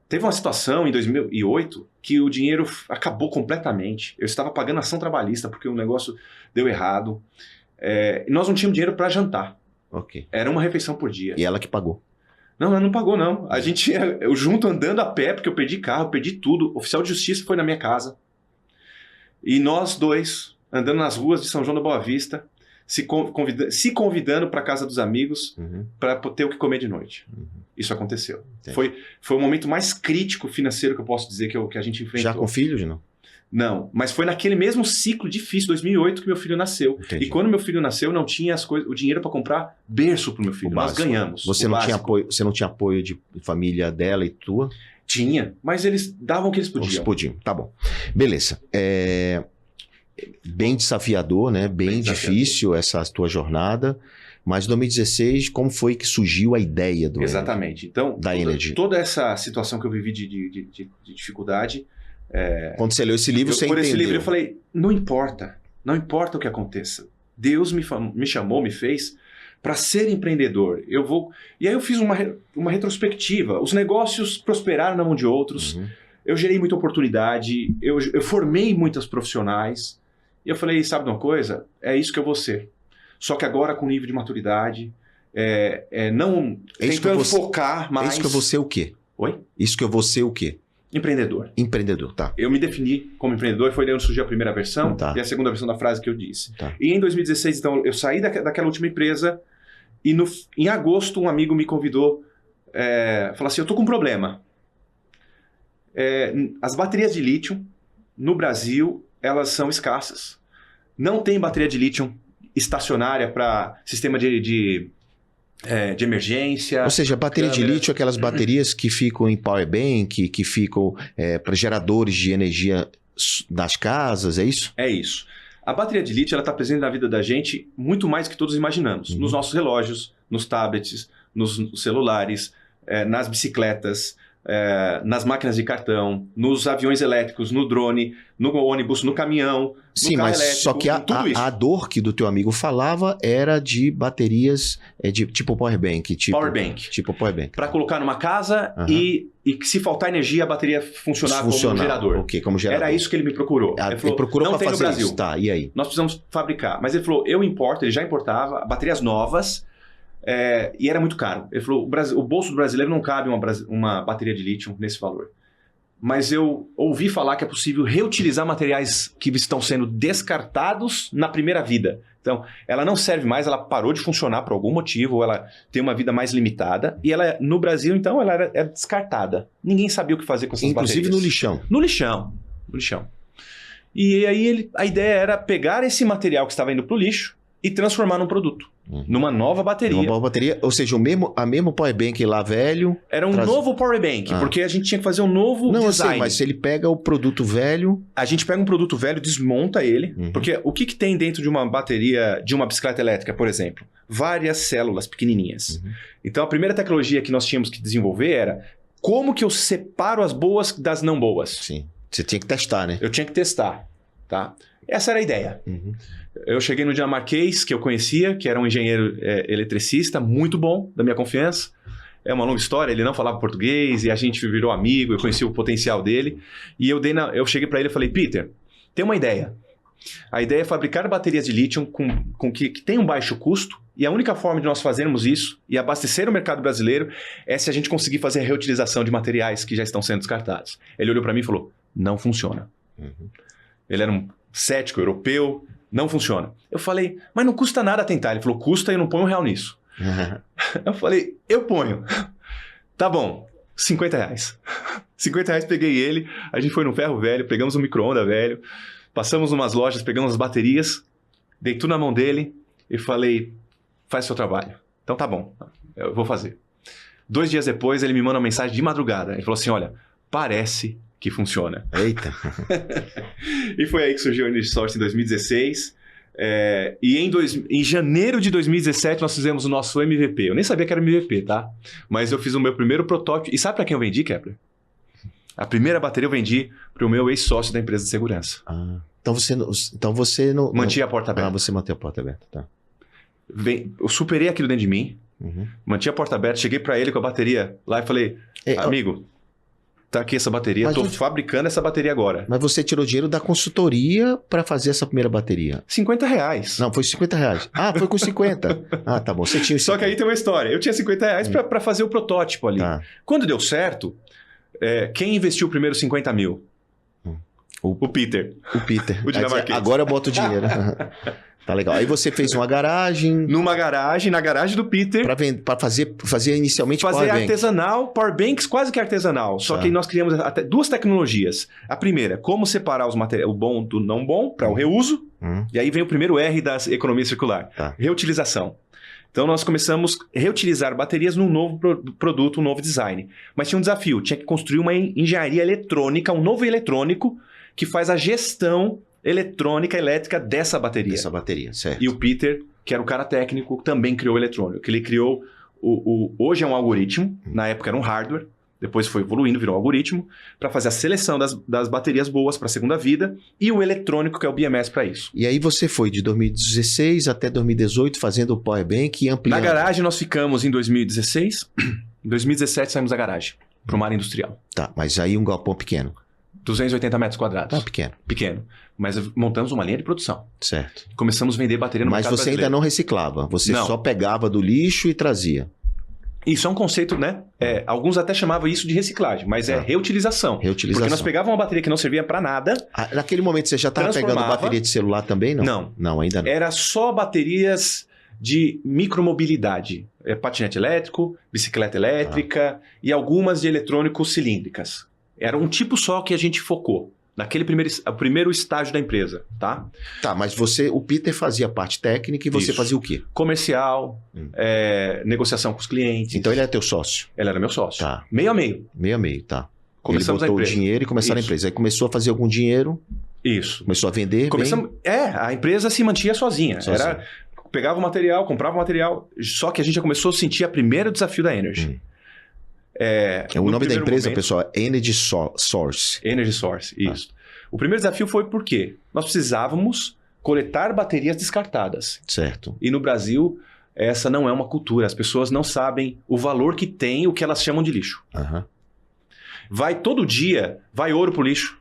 Teve uma situação em 2008 que o dinheiro acabou completamente. Eu estava pagando ação trabalhista porque o negócio deu errado. E nós não tínhamos dinheiro para jantar. Ok. Era uma refeição por dia. E ela que pagou. Não, ela não pagou, não. Eu junto andando a pé, porque eu perdi carro, perdi tudo. O oficial de justiça foi na minha casa. E nós 2, andando nas ruas de São João da Boa Vista, se convidando para a casa dos amigos para ter o que comer de noite. Isso aconteceu. Foi o momento mais crítico financeiro que eu posso dizer que a gente enfrentou. Já com filhos, não? Não, mas foi naquele mesmo ciclo difícil, 2008, que meu filho nasceu. Entendi. E quando meu filho nasceu, eu não tinha o dinheiro para comprar berço para o meu filho. Nós ganhamos. Você não tinha apoio de família dela e tua? Tinha, mas eles davam o que eles podiam. Eles podiam, tá bom. Beleza. Bem desafiador, né? Bem difícil essa tua jornada. Mas em 2016, como foi que surgiu a ideia do Exatamente. Então, da Energy? Toda essa situação que eu vivi de dificuldade... Quando você leu esse livro, você por entendeu. esse livro eu falei, não importa o que aconteça. Deus me chamou, me fez para ser empreendedor. E aí eu fiz uma retrospectiva. Os negócios prosperaram na mão de outros. Eu gerei muita oportunidade. Eu formei muitos profissionais. E eu falei, sabe de uma coisa? É isso que eu vou ser. Só que agora com nível de maturidade, não tentando focar mais... Isso que eu vou ser o quê? Oi? Isso que eu vou ser o quê? Empreendedor. Empreendedor, tá. Eu me defini como empreendedor, foi daí onde surgiu a primeira versão Tá. e a segunda versão da frase que eu disse. Tá. E em 2016, então, eu saí daquela última empresa e em agosto um amigo me convidou, falou assim, eu tô com um problema. As baterias de lítio no Brasil, elas são escassas. Não tem bateria de lítio estacionária para sistema de emergência. Ou seja, bateria de câmera. lítio, aquelas baterias que ficam em power bank, que ficam para geradores de energia das casas, é isso? É isso. A bateria de lítio está presente na vida da gente muito mais do que todos imaginamos. Nos nossos relógios, nos tablets, nos celulares, nas bicicletas, nas máquinas de cartão, nos aviões elétricos, no drone, no ônibus, no caminhão, Sim, no carro mas elétrico, só que tudo isso. a dor que do teu amigo falava era de baterias tipo power bank. Power bank. Tipo power bank. Para colocar numa casa Aham. e que se faltar energia, a bateria funcionar como um gerador. Ok, como gerador. Era isso que ele me procurou. Ele falou, procurou não para tem no fazer Brasil. isso. Tá, e aí? Nós precisamos fabricar. Mas ele falou, eu importo, ele já importava, baterias novas, e era muito caro. Ele falou, o bolso do brasileiro não cabe uma bateria de lítio nesse valor. Mas eu ouvi falar que é possível reutilizar materiais que estão sendo descartados na primeira vida. Então, ela não serve mais, ela parou de funcionar por algum motivo, ou ela tem uma vida mais limitada, e ela, no Brasil, então, ela é descartada. Ninguém sabia o que fazer com essas Inclusive baterias. no lixão. No lixão. No lixão. E aí a ideia era pegar esse material que estava indo para o lixo e transformar num produto. Numa nova bateria. Uma boa bateria, ou seja, a mesmo power bank lá velho. Era um novo power bank, porque a gente tinha que fazer um novo Não, design. eu sei, mas se ele pega o produto velho. A gente pega um produto velho, desmonta ele, porque o que tem dentro de uma bateria de uma bicicleta elétrica, por exemplo? Várias células pequenininhas. Então a primeira tecnologia que nós tínhamos que desenvolver era como que eu separo as boas das não boas. Sim. Você tinha que testar, né? Eu tinha que testar, tá? Essa era a ideia. Eu cheguei no dinamarquês, que eu conhecia, que era um engenheiro eletricista, muito bom, da minha confiança. É uma longa história, ele não falava português, e a gente virou amigo, eu conheci o potencial dele. E eu cheguei para ele e falei, Peter, tem uma ideia. A ideia é fabricar baterias de lítio que tem um baixo custo, e a única forma de nós fazermos isso e abastecer o mercado brasileiro é se a gente conseguir fazer a reutilização de materiais que já estão sendo descartados. Ele olhou para mim e falou, não funciona. Ele era um cético europeu, não funciona. Eu falei, mas não custa nada tentar. Ele falou, custa e eu não ponho R$1 nisso. Eu falei, eu ponho. Tá bom, R$50. R$50, peguei ele, a gente foi no ferro velho, pegamos um micro-ondas velho, passamos umas lojas, pegamos as baterias, dei tudo na mão dele e falei, faz seu trabalho. Então tá bom, eu vou fazer. 2 dias depois, ele me manda uma mensagem de madrugada. Ele falou assim, olha, parece que funciona. Eita. E foi aí que surgiu a Energy Source em 2016. E em janeiro de 2017 nós fizemos o nosso MVP. Eu nem sabia que era MVP, tá? Mas eu fiz o meu primeiro protótipo. E sabe para quem eu vendi, Kepler? A primeira bateria eu vendi para o meu ex-sócio da empresa de segurança. Então você não... Mantinha a porta aberta. Você mantém a porta aberta, tá. Eu superei aquilo dentro de mim. Mantinha a porta aberta. Cheguei para ele com a bateria lá e falei, amigo... Tá aqui essa bateria, estou fabricando essa bateria agora. Mas você tirou dinheiro da consultoria para fazer essa primeira bateria? R$50. Não, foi R$50. Foi com 50. Tá bom. Você tinha Só que aí tem uma história. Eu tinha R$50 para fazer o protótipo ali. Tá. Quando deu certo, quem investiu o primeiro 50 mil? O Peter. O Peter. O dinamarquês. Agora eu boto o dinheiro. Tá legal. Aí você fez uma garagem... Na garagem do Peter. Para fazer inicialmente fazer artesanal, powerbanks quase que artesanal. Só que nós criamos até 2 tecnologias. A primeira, como separar os materiais, o bom do não bom, para o reuso. E aí vem o primeiro R da economia circular. Reutilização. Então nós começamos a reutilizar baterias num novo produto, um novo design. Mas tinha um desafio, tinha que construir uma engenharia eletrônica, um novo eletrônico que faz a gestão eletrônica, elétrica dessa bateria. Certo. E o Peter, que era o cara técnico, também criou o eletrônico. Ele criou, hoje é um algoritmo, na época era um hardware, depois foi evoluindo, virou um algoritmo, para fazer a seleção das baterias boas para a segunda vida, e o eletrônico, que é o BMS, para isso. E aí você foi de 2016 até 2018 fazendo o powerbank e ampliando. Na garagem nós ficamos em 2016, em 2017 saímos da garagem, para uma área industrial. Tá, mas aí um galpão pequeno. 280 metros quadrados. Pequeno. Pequeno. Mas montamos uma linha de produção. Certo. Começamos a vender bateria no Mas mercado você brasileiro. ainda não reciclava. Você Não. só pegava do lixo e trazia. Isso é um conceito, né? Alguns até chamavam isso de reciclagem, mas é reutilização. Reutilização. Porque nós pegávamos uma bateria que não servia para nada. Naquele momento você já estava pegando Transformava. bateria de celular também, não? Não. Não, ainda não. Era só baterias de micromobilidade. Patinete elétrico, bicicleta elétrica e algumas de eletrônicos cilíndricas. Era um tipo só que a gente focou. Naquele primeiro estágio da empresa, tá? Tá, mas o Peter fazia parte técnica e você Isso. fazia o quê? Comercial, negociação com os clientes. Então ele era teu sócio. Ele era meu sócio. Tá. Meio a meio. Meio a meio, tá. Começamos ele botou a o empresa. dinheiro e começaram Isso. a empresa. Aí começou a fazer algum dinheiro, Isso. começou a vender Começamos, a empresa se mantinha sozinha. Sozinha. Pegava o material, comprava o material, só que a gente já começou a sentir o primeiro desafio da Energy. O No nome da primeiro empresa, momento, pessoal, é Energy Source. Energy Source, isso. O primeiro desafio foi porque nós precisávamos coletar baterias descartadas. Certo. E no Brasil, essa não é uma cultura. As pessoas não sabem o valor que tem o que elas chamam de lixo. Aham. Vai todo dia, vai ouro pro lixo,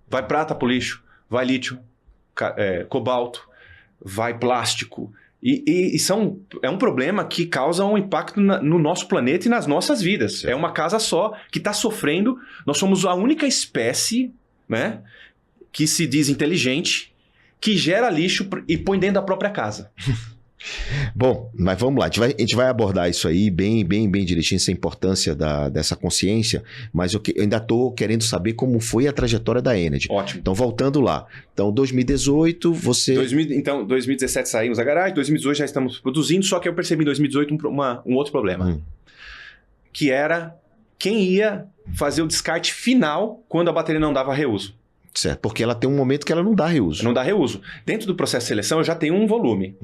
vai prata pro lixo, vai lítio, cobalto, vai plástico. É um problema que causa um impacto no nosso planeta e nas nossas vidas. Certo. É uma casa só que está sofrendo. Nós somos a única espécie, né, que se diz inteligente, que gera lixo e põe dentro da própria casa. Bom, mas vamos lá, a gente vai abordar isso aí bem direitinho, essa importância dessa consciência, mas eu ainda estou querendo saber como foi a trajetória da Energy. Ótimo. Então, voltando lá. Então, 2018, você... 2017 saímos da garagem, 2018 já estamos produzindo, só que eu percebi em 2018 um outro problema. Que era quem ia fazer o descarte final quando a bateria não dava reuso. Certo, porque ela tem um momento que ela não dá reuso. Não dá reuso. Dentro do processo de seleção eu já tenho um volume.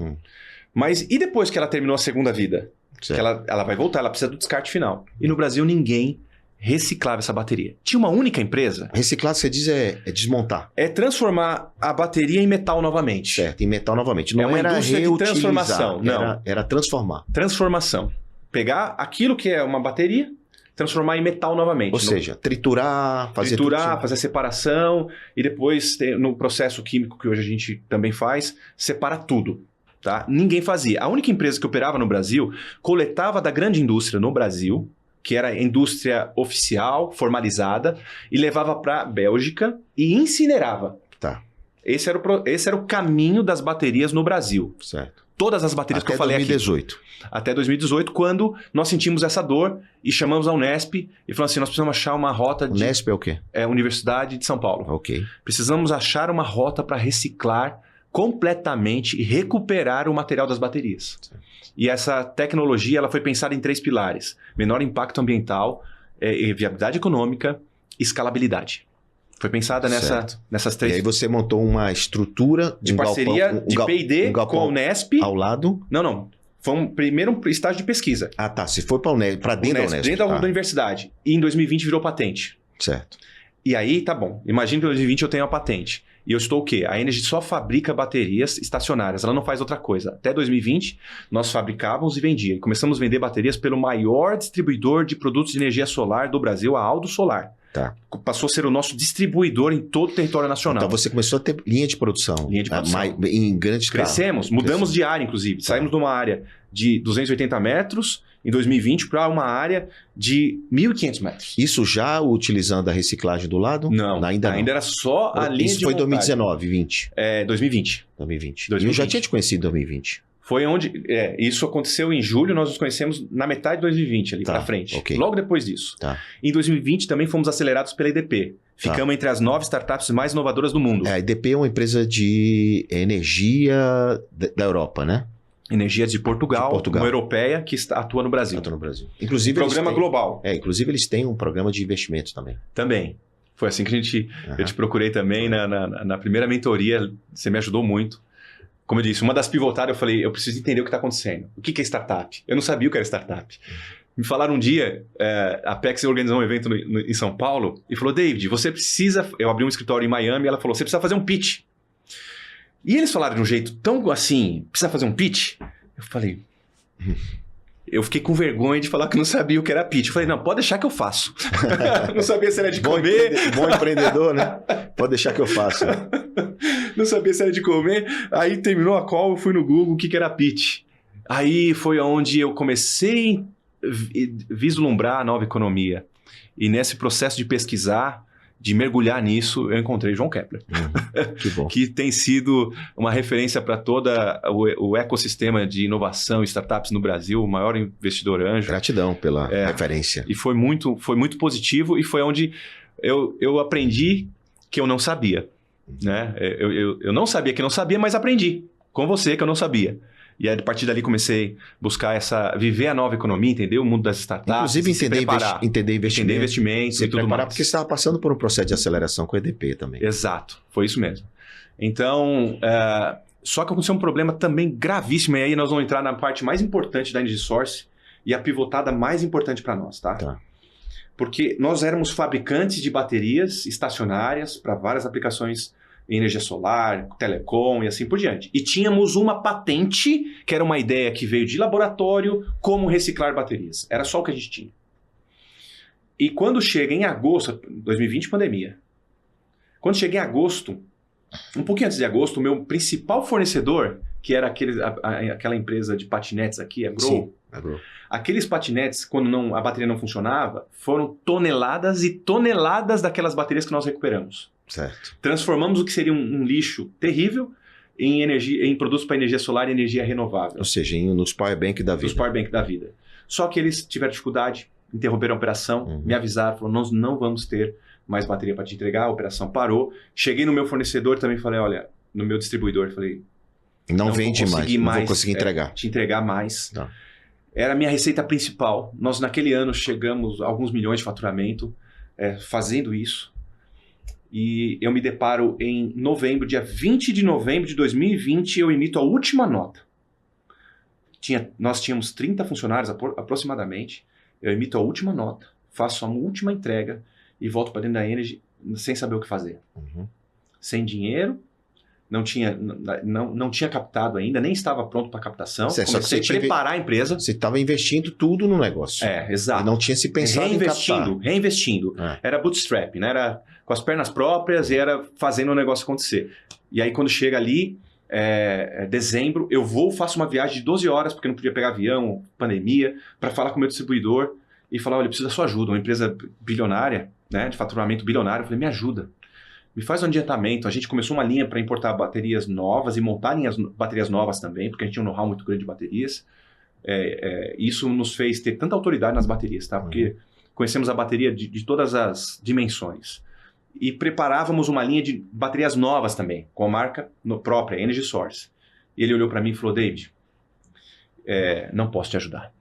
Mas e depois que ela terminou a segunda vida? Certo. Que ela vai voltar, ela precisa do descarte final. E no Brasil ninguém reciclava essa bateria. Tinha uma única empresa. Reciclar, você diz, é desmontar. É transformar a bateria em metal novamente. Certo, em metal novamente. Não É uma era indústria de reutilizar, transformação, não. Era transformar. Transformação. Pegar aquilo que é uma bateria, transformar em metal novamente. Ou seja, triturar, fazer fazer separação e depois, no processo químico que hoje a gente também faz, separa tudo. Tá? Ninguém fazia. A única empresa que operava no Brasil coletava da grande indústria no Brasil, que era a indústria oficial, formalizada, e levava para a Bélgica e incinerava. Tá. Esse era o caminho das baterias no Brasil. Certo. Todas as baterias Até que eu falei 2018. aqui. Até 2018, quando nós sentimos essa dor e chamamos a Unesp e falamos assim, nós precisamos achar uma rota de... Unesp é o quê? É a Universidade de São Paulo. Ok. Precisamos achar uma rota para reciclar completamente e recuperar o material das baterias. E essa tecnologia ela foi pensada em 3 pilares. Menor impacto ambiental, viabilidade econômica e escalabilidade. Foi pensada nessas 3... E aí você montou uma estrutura... de parceria de P&D com a Unesp. Ao lado? Não. Foi primeiro um estágio de pesquisa. Ah, tá. Se foi para dentro da Unesp. Dentro da universidade. E em 2020 virou patente. Certo. E aí, tá bom. Imagina que em 2020 eu tenho a patente. E eu estou o quê? A Energy só fabrica baterias estacionárias. Ela não faz outra coisa. Até 2020, nós fabricávamos e vendíamos. E começamos a vender baterias pelo maior distribuidor de produtos de energia solar do Brasil, a Aldo Solar. Tá. Passou a ser o nosso distribuidor em todo o território nacional. Então você começou a ter linha de produção. Linha de produção. Em grande escala. Crescemos, mudamos de área, inclusive. Saímos de uma área de 280 metros em 2020 para uma área de 1.500 metros. Isso já utilizando a reciclagem do lado? Não, ainda era só a linha Isso de foi montagem. 2019, 20? 2020. 2020. 2020. E eu já tinha te conhecido em 2020. Foi onde... isso aconteceu em julho, nós nos conhecemos na metade de 2020, ali pra frente. Okay. Logo depois disso. Tá. Em 2020 também fomos acelerados pela EDP. Ficamos entre as 9 startups mais inovadoras do mundo. A EDP é uma empresa de energia da Europa, né? Energia de Portugal, uma europeia que atua no Brasil. Atua no Brasil. Inclusive, programa global. Inclusive eles têm um programa de investimentos também. Também. Foi assim que eu te procurei também na primeira mentoria. Você me ajudou muito. Como eu disse, uma das pivotadas eu falei, eu preciso entender o que está acontecendo. O que é startup? Eu não sabia o que era startup. Me falaram um dia, a Pex organizou um evento em São Paulo e falou, David, você precisa... Eu abri um escritório em Miami e ela falou, você precisa fazer um pitch. E eles falaram de um jeito tão assim, precisa fazer um pitch? Eu falei, Eu fiquei com vergonha de falar que não sabia o que era pitch. Eu falei, não, pode deixar que eu faço. Não sabia se era de comer. Bom empreendedor, né? Pode deixar que eu faço. Não sabia se era de comer. Aí terminou a call, eu fui no Google, o que era pitch. Aí foi onde eu comecei a vislumbrar a nova economia. E nesse processo de pesquisar, de mergulhar nisso, eu encontrei João Kepler. Que bom. Que tem sido uma referência para todo o ecossistema de inovação e startups no Brasil, o maior investidor anjo. Gratidão pela referência. E foi muito positivo, e foi onde eu aprendi que eu não sabia. Né? Eu não sabia que não sabia, mas aprendi com você que eu não sabia. E aí, a partir dali comecei a buscar viver a nova economia, entender o mundo das startups. Inclusive entender investimentos e tudo mais. Porque você estava passando por um processo de aceleração com o EDP também. Exato, foi isso mesmo. Então, só que aconteceu um problema também gravíssimo, e aí nós vamos entrar na parte mais importante da Energy Source e a pivotada mais importante para nós, tá? Porque nós éramos fabricantes de baterias estacionárias para várias aplicações em energia solar, telecom e assim por diante. E tínhamos uma patente, que era uma ideia que veio de laboratório, como reciclar baterias. Era só o que a gente tinha. E quando chega em agosto, 2020, pandemia. Quando chega em agosto, um pouquinho antes de agosto, o meu principal fornecedor, que era aquela empresa de patinetes aqui, a Grow. Sim, a Grow. Aqueles patinetes, quando a bateria não funcionava, foram toneladas e toneladas daquelas baterias que nós recuperamos. Certo. Transformamos o que seria um lixo terrível em produtos para energia solar e energia renovável. Ou seja, nos Power Bank da vida. Nos Power Bank da vida. Só que eles tiveram dificuldade, interromperam a operação, me avisaram, falaram, nós não vamos ter mais bateria para te entregar, a operação parou. Cheguei no meu fornecedor também, falei, olha, no meu distribuidor, falei... Não vende mais, não vou conseguir entregar. Te entregar mais. Tá. Era a minha receita principal. Nós, naquele ano, chegamos a alguns milhões de faturamento fazendo isso. E eu me deparo em novembro, dia 20 de novembro de 2020, eu emito a última nota. Nós tínhamos 30 funcionários aproximadamente. Eu emito a última nota, faço a última entrega e volto para dentro da Energy sem saber o que fazer. Sem dinheiro, não tinha captado ainda, nem estava pronto para captação. Comecei a preparar a empresa. Você estava investindo tudo no negócio. Exato. E não tinha se pensado em captar. Reinvestindo. Era bootstrap, né? Era com as pernas próprias e era fazendo o negócio acontecer. E aí quando chega ali, dezembro, eu faço uma viagem de 12 horas, porque não podia pegar avião, pandemia, para falar com o meu distribuidor e falar, olha, eu preciso da sua ajuda, uma empresa bilionária, né, de faturamento bilionário. Eu falei, me ajuda. Me faz um adiantamento. A gente começou uma linha para importar baterias novas e montar baterias novas também, porque a gente tinha um know-how muito grande de baterias. Isso nos fez ter tanta autoridade nas baterias, tá? Porque conhecemos a bateria de todas as dimensões. E preparávamos uma linha de baterias novas também, com a marca própria, Energy Source. E ele olhou para mim e falou, David, não posso te ajudar.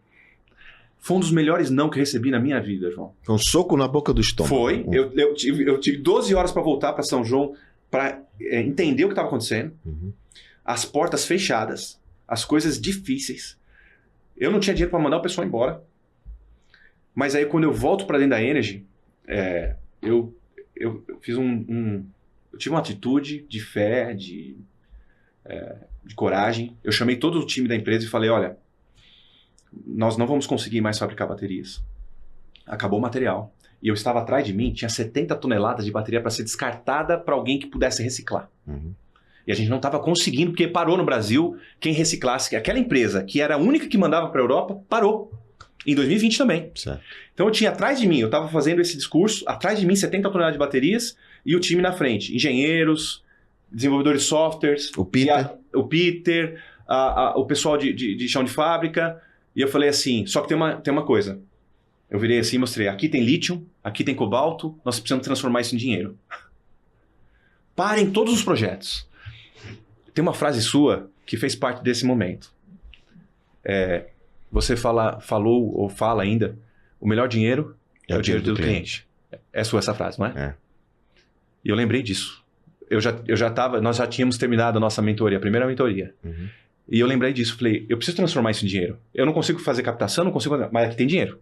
Foi um dos melhores não que recebi na minha vida, João. Foi um soco na boca do estômago. Foi. Eu tive 12 horas para voltar para São João para entender o que estava acontecendo. As portas fechadas, as coisas difíceis. Eu não tinha dinheiro para mandar o pessoal embora. Mas aí quando eu volto para dentro da Energy, eu fiz eu tive uma atitude de fé, de coragem. Eu chamei todo o time da empresa e falei, olha, nós não vamos conseguir mais fabricar baterias. Acabou o material. E eu estava atrás de mim, tinha 70 toneladas de bateria para ser descartada para alguém que pudesse reciclar. E a gente não estava conseguindo, porque parou no Brasil quem reciclasse. Aquela empresa, que era a única que mandava para a Europa, parou. Em 2020 também. Certo. Então eu tinha atrás de mim, eu estava fazendo esse discurso, atrás de mim 70 toneladas de baterias e o time na frente. Engenheiros, desenvolvedores de softwares. O Peter. O pessoal de chão de fábrica. E eu falei assim, só que tem uma coisa. Eu virei assim e mostrei, aqui tem lítio, aqui tem cobalto, nós precisamos transformar isso em dinheiro. Parem todos os projetos. Tem uma frase sua que fez parte desse momento. Você falou ou fala ainda, o melhor dinheiro é o dinheiro do cliente. É sua essa frase, não é? E eu lembrei disso. Nós já tínhamos terminado a nossa mentoria, a primeira mentoria. E eu lembrei disso, falei, eu preciso transformar isso em dinheiro. Eu não consigo fazer captação, mas aqui tem dinheiro.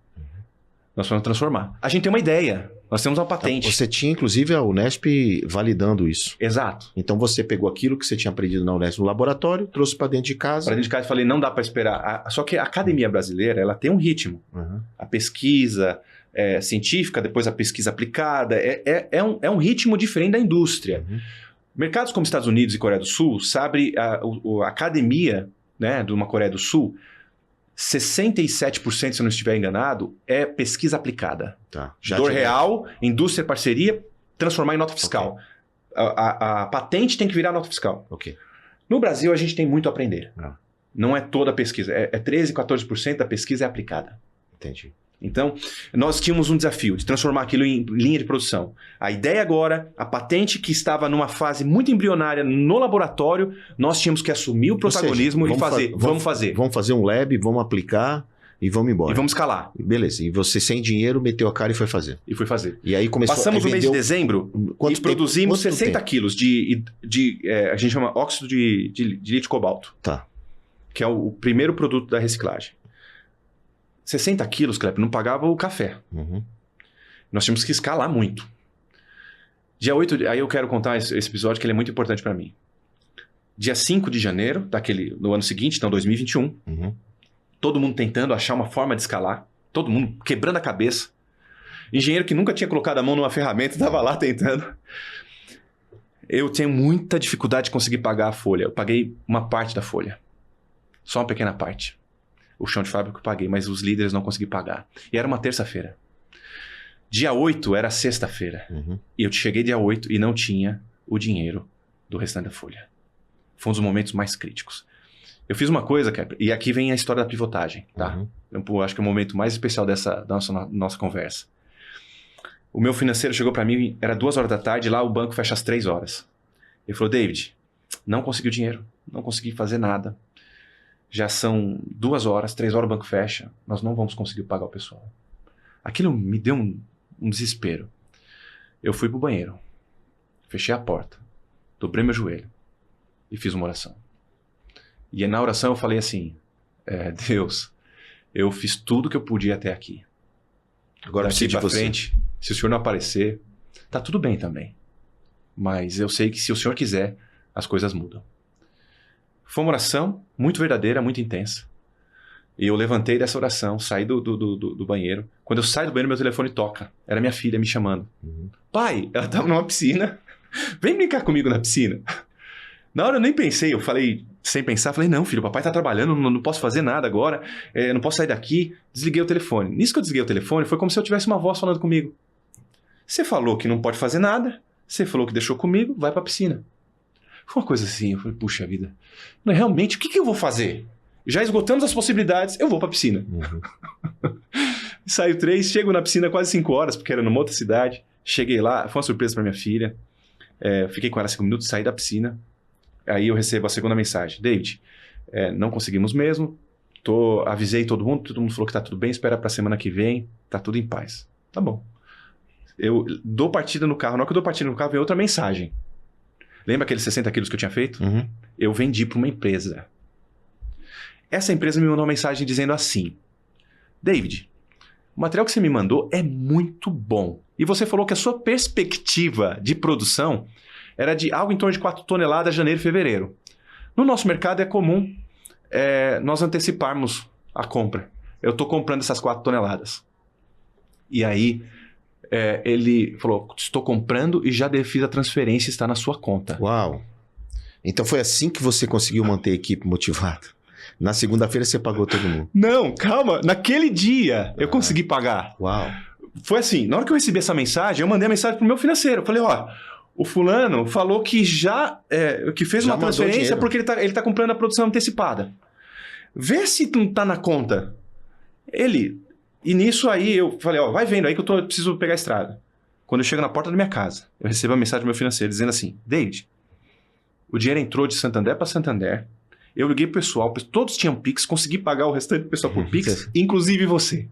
Nós vamos transformar. A gente tem uma ideia, nós temos uma patente. Você tinha, inclusive, a Unesp validando isso. Exato. Então você pegou aquilo que você tinha aprendido na Unesp no laboratório, trouxe para dentro de casa. Para dentro de casa, eu falei, não dá para esperar. Só que a academia brasileira, ela tem um ritmo. Uhum. A pesquisa científica, depois a pesquisa aplicada, é um ritmo diferente da indústria. Uhum. Mercados como Estados Unidos e Coreia do Sul, sabe, a academia, né, de uma Coreia do Sul, 67%, se eu não estiver enganado, é pesquisa aplicada. Tá. Dor real, indústria, parceria, transformar em nota fiscal. Okay. A patente tem que virar nota fiscal. Okay. No Brasil, a gente tem muito a aprender. Ah. Não é toda a pesquisa. 13%, 14% da pesquisa é aplicada. Entendi. Então, nós tínhamos um desafio de transformar aquilo em linha de produção. A ideia agora, a patente que estava numa fase muito embrionária no laboratório, nós tínhamos que assumir o protagonismo e fazer. Vamos fazer. Vamos fazer um lab, vamos aplicar e vamos embora. E vamos escalar. Beleza. E você, sem dinheiro, meteu a cara e foi fazer. E foi fazer. E aí começou Passamos o mês de dezembro e produzimos 60 quilos de a gente chama óxido de lítio cobalto. Tá. Que é o primeiro produto da reciclagem. 60 quilos, Kleber, não pagava o café. Uhum. Nós tínhamos que escalar muito. Dia 8, aí eu quero contar esse episódio que ele é muito importante para mim. Dia 5 de janeiro, no ano seguinte, então 2021, todo mundo tentando achar uma forma de escalar, todo mundo quebrando a cabeça. Engenheiro que nunca tinha colocado a mão numa ferramenta, estava lá tentando. Eu tenho muita dificuldade de conseguir pagar a folha. Eu paguei uma parte da folha. Só uma pequena parte. O chão de fábrica eu paguei, mas os líderes não conseguiram pagar. E era uma terça-feira. Dia 8 era sexta-feira. E eu cheguei dia 8 e não tinha o dinheiro do restante da folha. Foi um dos momentos mais críticos. Eu fiz uma coisa, e aqui vem a história da pivotagem, tá? Eu acho que é o momento mais especial da nossa conversa. O meu financeiro chegou para mim, era 2 horas da tarde, lá o banco fecha às 3 horas. Ele falou, David, não consegui dinheiro, não consegui fazer nada. Já são 2 horas, 3 horas o banco fecha, nós não vamos conseguir pagar o pessoal. Aquilo me deu um desespero. Eu fui pro banheiro, fechei a porta, dobrei meu joelho e fiz uma oração. E na oração eu falei assim, Deus, eu fiz tudo que eu podia até aqui. Agora daqui pra frente, se o Senhor não aparecer, tá tudo bem também. Mas eu sei que se o Senhor quiser, as coisas mudam. Foi uma oração muito verdadeira, muito intensa. E eu levantei dessa oração, saí do banheiro. Quando eu saio do banheiro, meu telefone toca. Era minha filha me chamando. Pai, ela estava numa piscina. Vem brincar comigo na piscina. Na hora eu nem pensei, eu falei, sem pensar, falei, não, filho, o papai está trabalhando, não posso fazer nada agora, não posso sair daqui. Desliguei o telefone. Nisso que eu desliguei o telefone, foi como se eu tivesse uma voz falando comigo. Você falou que não pode fazer nada, você falou que deixou comigo, vai para a piscina. Foi uma coisa assim, eu falei, puxa vida, não, realmente, o que eu vou fazer? Já esgotamos as possibilidades, eu vou pra piscina. Saio 3, chego na piscina quase 5 horas, porque era numa outra cidade. Cheguei lá, foi uma surpresa pra minha filha. Fiquei com ela 5 minutos, saí da piscina. Aí eu recebo a segunda mensagem. David, não conseguimos mesmo. Avisei todo mundo falou que tá tudo bem, espera pra semana que vem, tá tudo em paz. Tá bom. Eu dou partida no carro, na hora que eu dou partida no carro, vem outra mensagem. Lembra aqueles 60 quilos que eu tinha feito? Eu vendi para uma empresa. Essa empresa me mandou uma mensagem dizendo assim, David, o material que você me mandou é muito bom. E você falou que a sua perspectiva de produção era de algo em torno de 4 toneladas janeiro e fevereiro. No nosso mercado é comum nós anteciparmos a compra. Eu estou comprando essas 4 toneladas. E aí ele falou, estou comprando e já fiz a transferência, está na sua conta. Uau! Então foi assim que você conseguiu manter a equipe motivada? Na segunda-feira você pagou todo mundo? Não, calma. Naquele dia eu consegui pagar. Uau! Foi assim, na hora que eu recebi essa mensagem, eu mandei a mensagem pro meu financeiro. Eu falei, o fulano falou que que fez uma transferência porque ele tá comprando a produção antecipada. Vê se não tá na conta. E nisso aí eu falei, vai vendo aí que eu preciso pegar a estrada. Quando eu chego na porta da minha casa, eu recebo a mensagem do meu financeiro dizendo assim, David, o dinheiro entrou de Santander para Santander, eu liguei pro pessoal, todos tinham Pix, consegui pagar o restante do pessoal por Pix, inclusive você.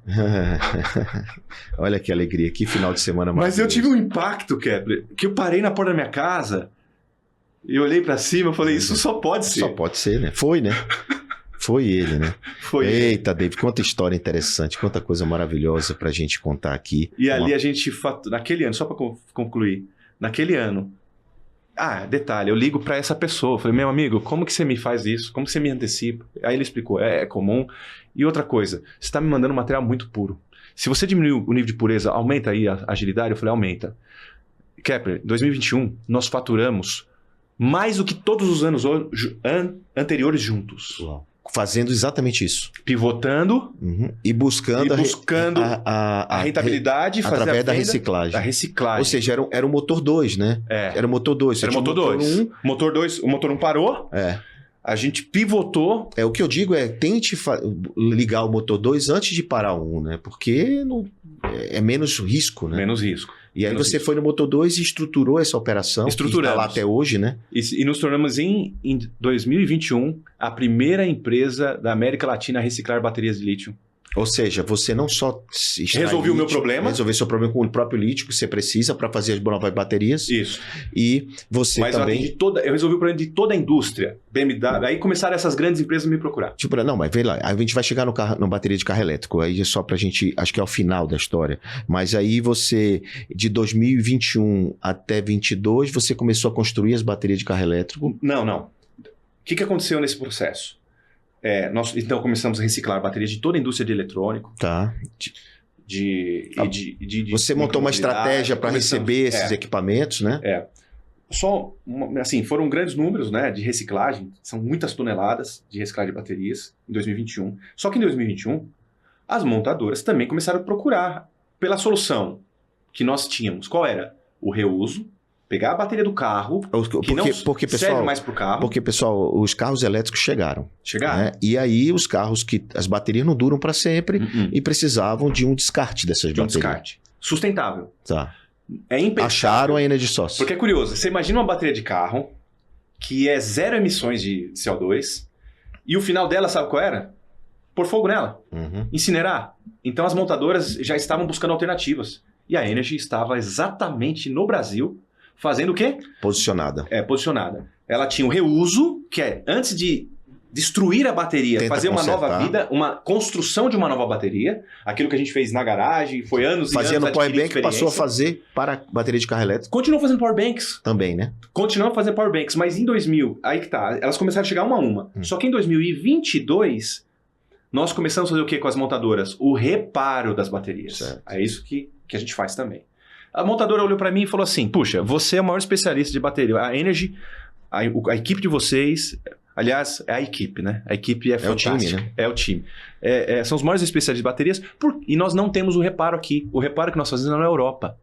Olha que alegria, que final de semana maravilhoso. Mas eu tive um impacto, Kepler, que eu parei na porta da minha casa e olhei para cima e falei, isso só pode ser. Só pode ser, né? Foi, né? Foi ele, né? Foi ele. Eita, David, quanta história interessante, quanta coisa maravilhosa pra gente contar aqui. E ali a gente, naquele ano, só para concluir, naquele ano, detalhe, eu ligo para essa pessoa, falei, meu amigo, como que você me faz isso? Como que você me antecipa? Aí ele explicou, é comum. E outra coisa, você está me mandando um material muito puro. Se você diminuir o nível de pureza, aumenta aí a agilidade? Eu falei, aumenta. Kepler, em 2021, nós faturamos mais do que todos os anos anteriores juntos. Uau. Fazendo exatamente isso. Pivotando e buscando a rentabilidade através da reciclagem. Da reciclagem. Ou seja, era o motor 2, né? Era o motor 2. Era o motor 2. Motor 2, o motor 1 parou. A gente pivotou. O que eu digo é, tente ligar o motor 2 antes de parar o 1, né? Porque é menos risco, né? Menos risco. E aí você foi no motor 2 e estruturou essa operação. Estruturamos. Que está lá até hoje, né? E nos tornamos em 2021 a primeira empresa da América Latina a reciclar baterias de lítio. Ou seja, você não só resolveu o meu problema. Resolveu seu problema com o próprio lítio que você precisa para fazer as novas baterias. Isso. E você também... eu resolvi o problema de toda a indústria. BMW. Aí começaram essas grandes empresas a me procurar. Não, mas vem lá. A gente vai chegar na bateria de carro elétrico. Aí é só pra gente... Acho que é o final da história. Mas aí você, de 2021 até 2022, você começou a construir as baterias de carro elétrico? Não. O que aconteceu nesse processo? Nós então começamos a reciclar baterias de toda a indústria de eletrônico. Tá. Você montou uma estratégia para receber esses equipamentos, né? Foram grandes números, né, de reciclagem. São muitas toneladas de reciclagem de baterias em 2021. Só que em 2021, as montadoras também começaram a procurar pela solução que nós tínhamos. Qual era? O reuso. Pegar a bateria do carro, porque serve mais para o carro. Porque, pessoal, os carros elétricos chegaram. Né? E aí os carros as baterias não duram para sempre e precisavam de um descarte dessas baterias. Um descarte. Sustentável. Tá. É impensável. Acharam a Energy Source. Porque é curioso, você imagina uma bateria de carro que é zero emissões de CO2 e o final dela, sabe qual era? Pôr fogo nela. Incinerar. Então as montadoras já estavam buscando alternativas. E a Energy estava exatamente no Brasil fazendo o quê? Posicionada. Posicionada. Ela tinha o reuso, que é antes de destruir a bateria, fazer uma nova vida, uma construção de uma nova bateria, aquilo que a gente fez na garagem, foi anos Fazia e anos no Powerbank, passou a fazer para bateria de carro elétrico. Continuou fazendo Powerbanks. Também, né? Continuamos fazendo Powerbanks, mas em 2000, aí que tá, elas começaram a chegar uma a uma. Só que em 2022, nós começamos a fazer o quê com as montadoras? O reparo das baterias. Certo. É isso que a gente faz também. A montadora olhou para mim e falou assim, puxa, você é o maior especialista de bateria. A Energy, a equipe de vocês... Aliás, é a equipe, né? A equipe é fantástica. O time, né? É o time. São os maiores especialistas de baterias e nós não temos o reparo aqui. O reparo que nós fazemos é na Europa.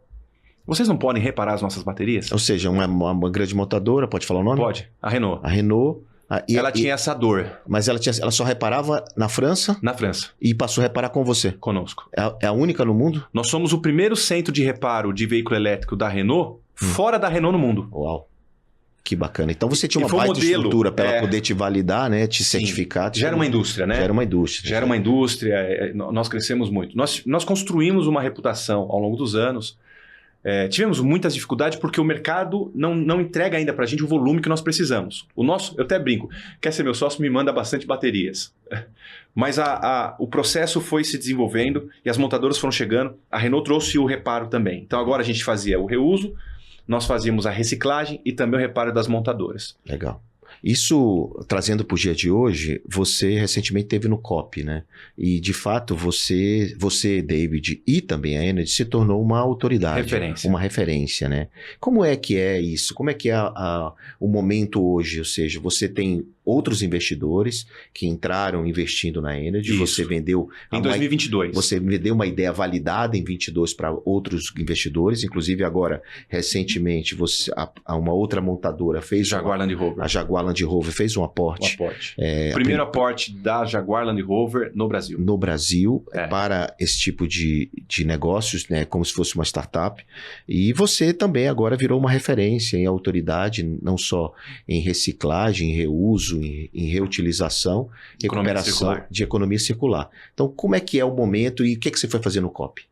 Vocês não podem reparar as nossas baterias? Ou seja, uma grande montadora, pode falar o nome? Pode. A Renault. A Renault... Ela tinha essa dor. Mas ela só reparava na França? Na França. E passou a reparar com você? Conosco. É a única no mundo? Nós somos o primeiro centro de reparo de veículo elétrico da Renault, fora da Renault no mundo. Uau. Que bacana. Então você tinha uma baita estrutura para ela poder te validar, né? Te certificar. Já era uma indústria, né? Já era uma indústria. Já era uma indústria. Nós crescemos muito. Nós construímos uma reputação ao longo dos anos. Tivemos muitas dificuldades porque o mercado não entrega ainda para a gente o volume que nós precisamos. Eu até brinco, quer ser meu sócio, me manda bastante baterias. Mas o processo foi se desenvolvendo e as montadoras foram chegando. A Renault trouxe o reparo também. Então agora a gente fazia o reuso, nós fazíamos a reciclagem e também o reparo das montadoras. Legal. Isso, trazendo para o dia de hoje, você recentemente esteve no COP, né? E, de fato, você, David, e também a Energy, se tornou uma autoridade. Uma referência, né? Como é que é isso? Como é que é o momento hoje? Ou seja, você tem outros investidores que entraram investindo na Energy. Isso. Você vendeu... Em 2022. Você vendeu uma ideia validada em 2022 para outros investidores. Inclusive, agora, recentemente, uma outra montadora fez... Jaguar Land Rover. A Jaguar Land Rover fez um aporte. Primeiro aporte da Jaguar Land Rover no Brasil. No Brasil, para esse tipo de negócios, né? Como se fosse uma startup. E você também agora virou uma referência em autoridade, não só em reciclagem, em reuso, em reutilização, recuperação de economia circular. Então, como é que é o momento e o que você foi fazer no COP?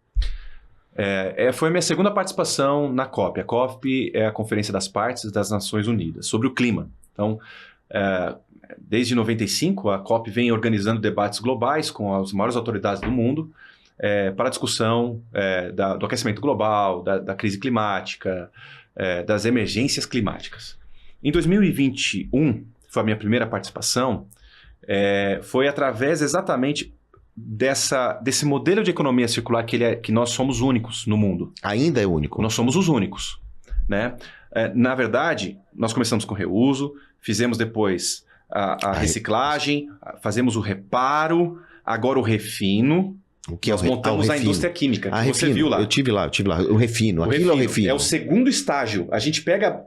Foi a minha segunda participação na COP. A COP é a Conferência das Partes das Nações Unidas, sobre o clima. Então, Desde 95, a COP vem organizando debates globais com as maiores autoridades do mundo para a discussão do aquecimento global, da crise climática, das emergências climáticas. Em 2021, foi a minha primeira participação, foi através exatamente desse modelo de economia circular que nós somos únicos no mundo. Ainda é único. Nós somos os únicos, né? Na verdade, nós começamos com reuso, fizemos depois a reciclagem, fazemos o reparo, agora o refino. O que é nós montamos a indústria química, que você viu lá. Eu tive lá. O refino. Aquilo é o refino. É o segundo estágio. A gente pega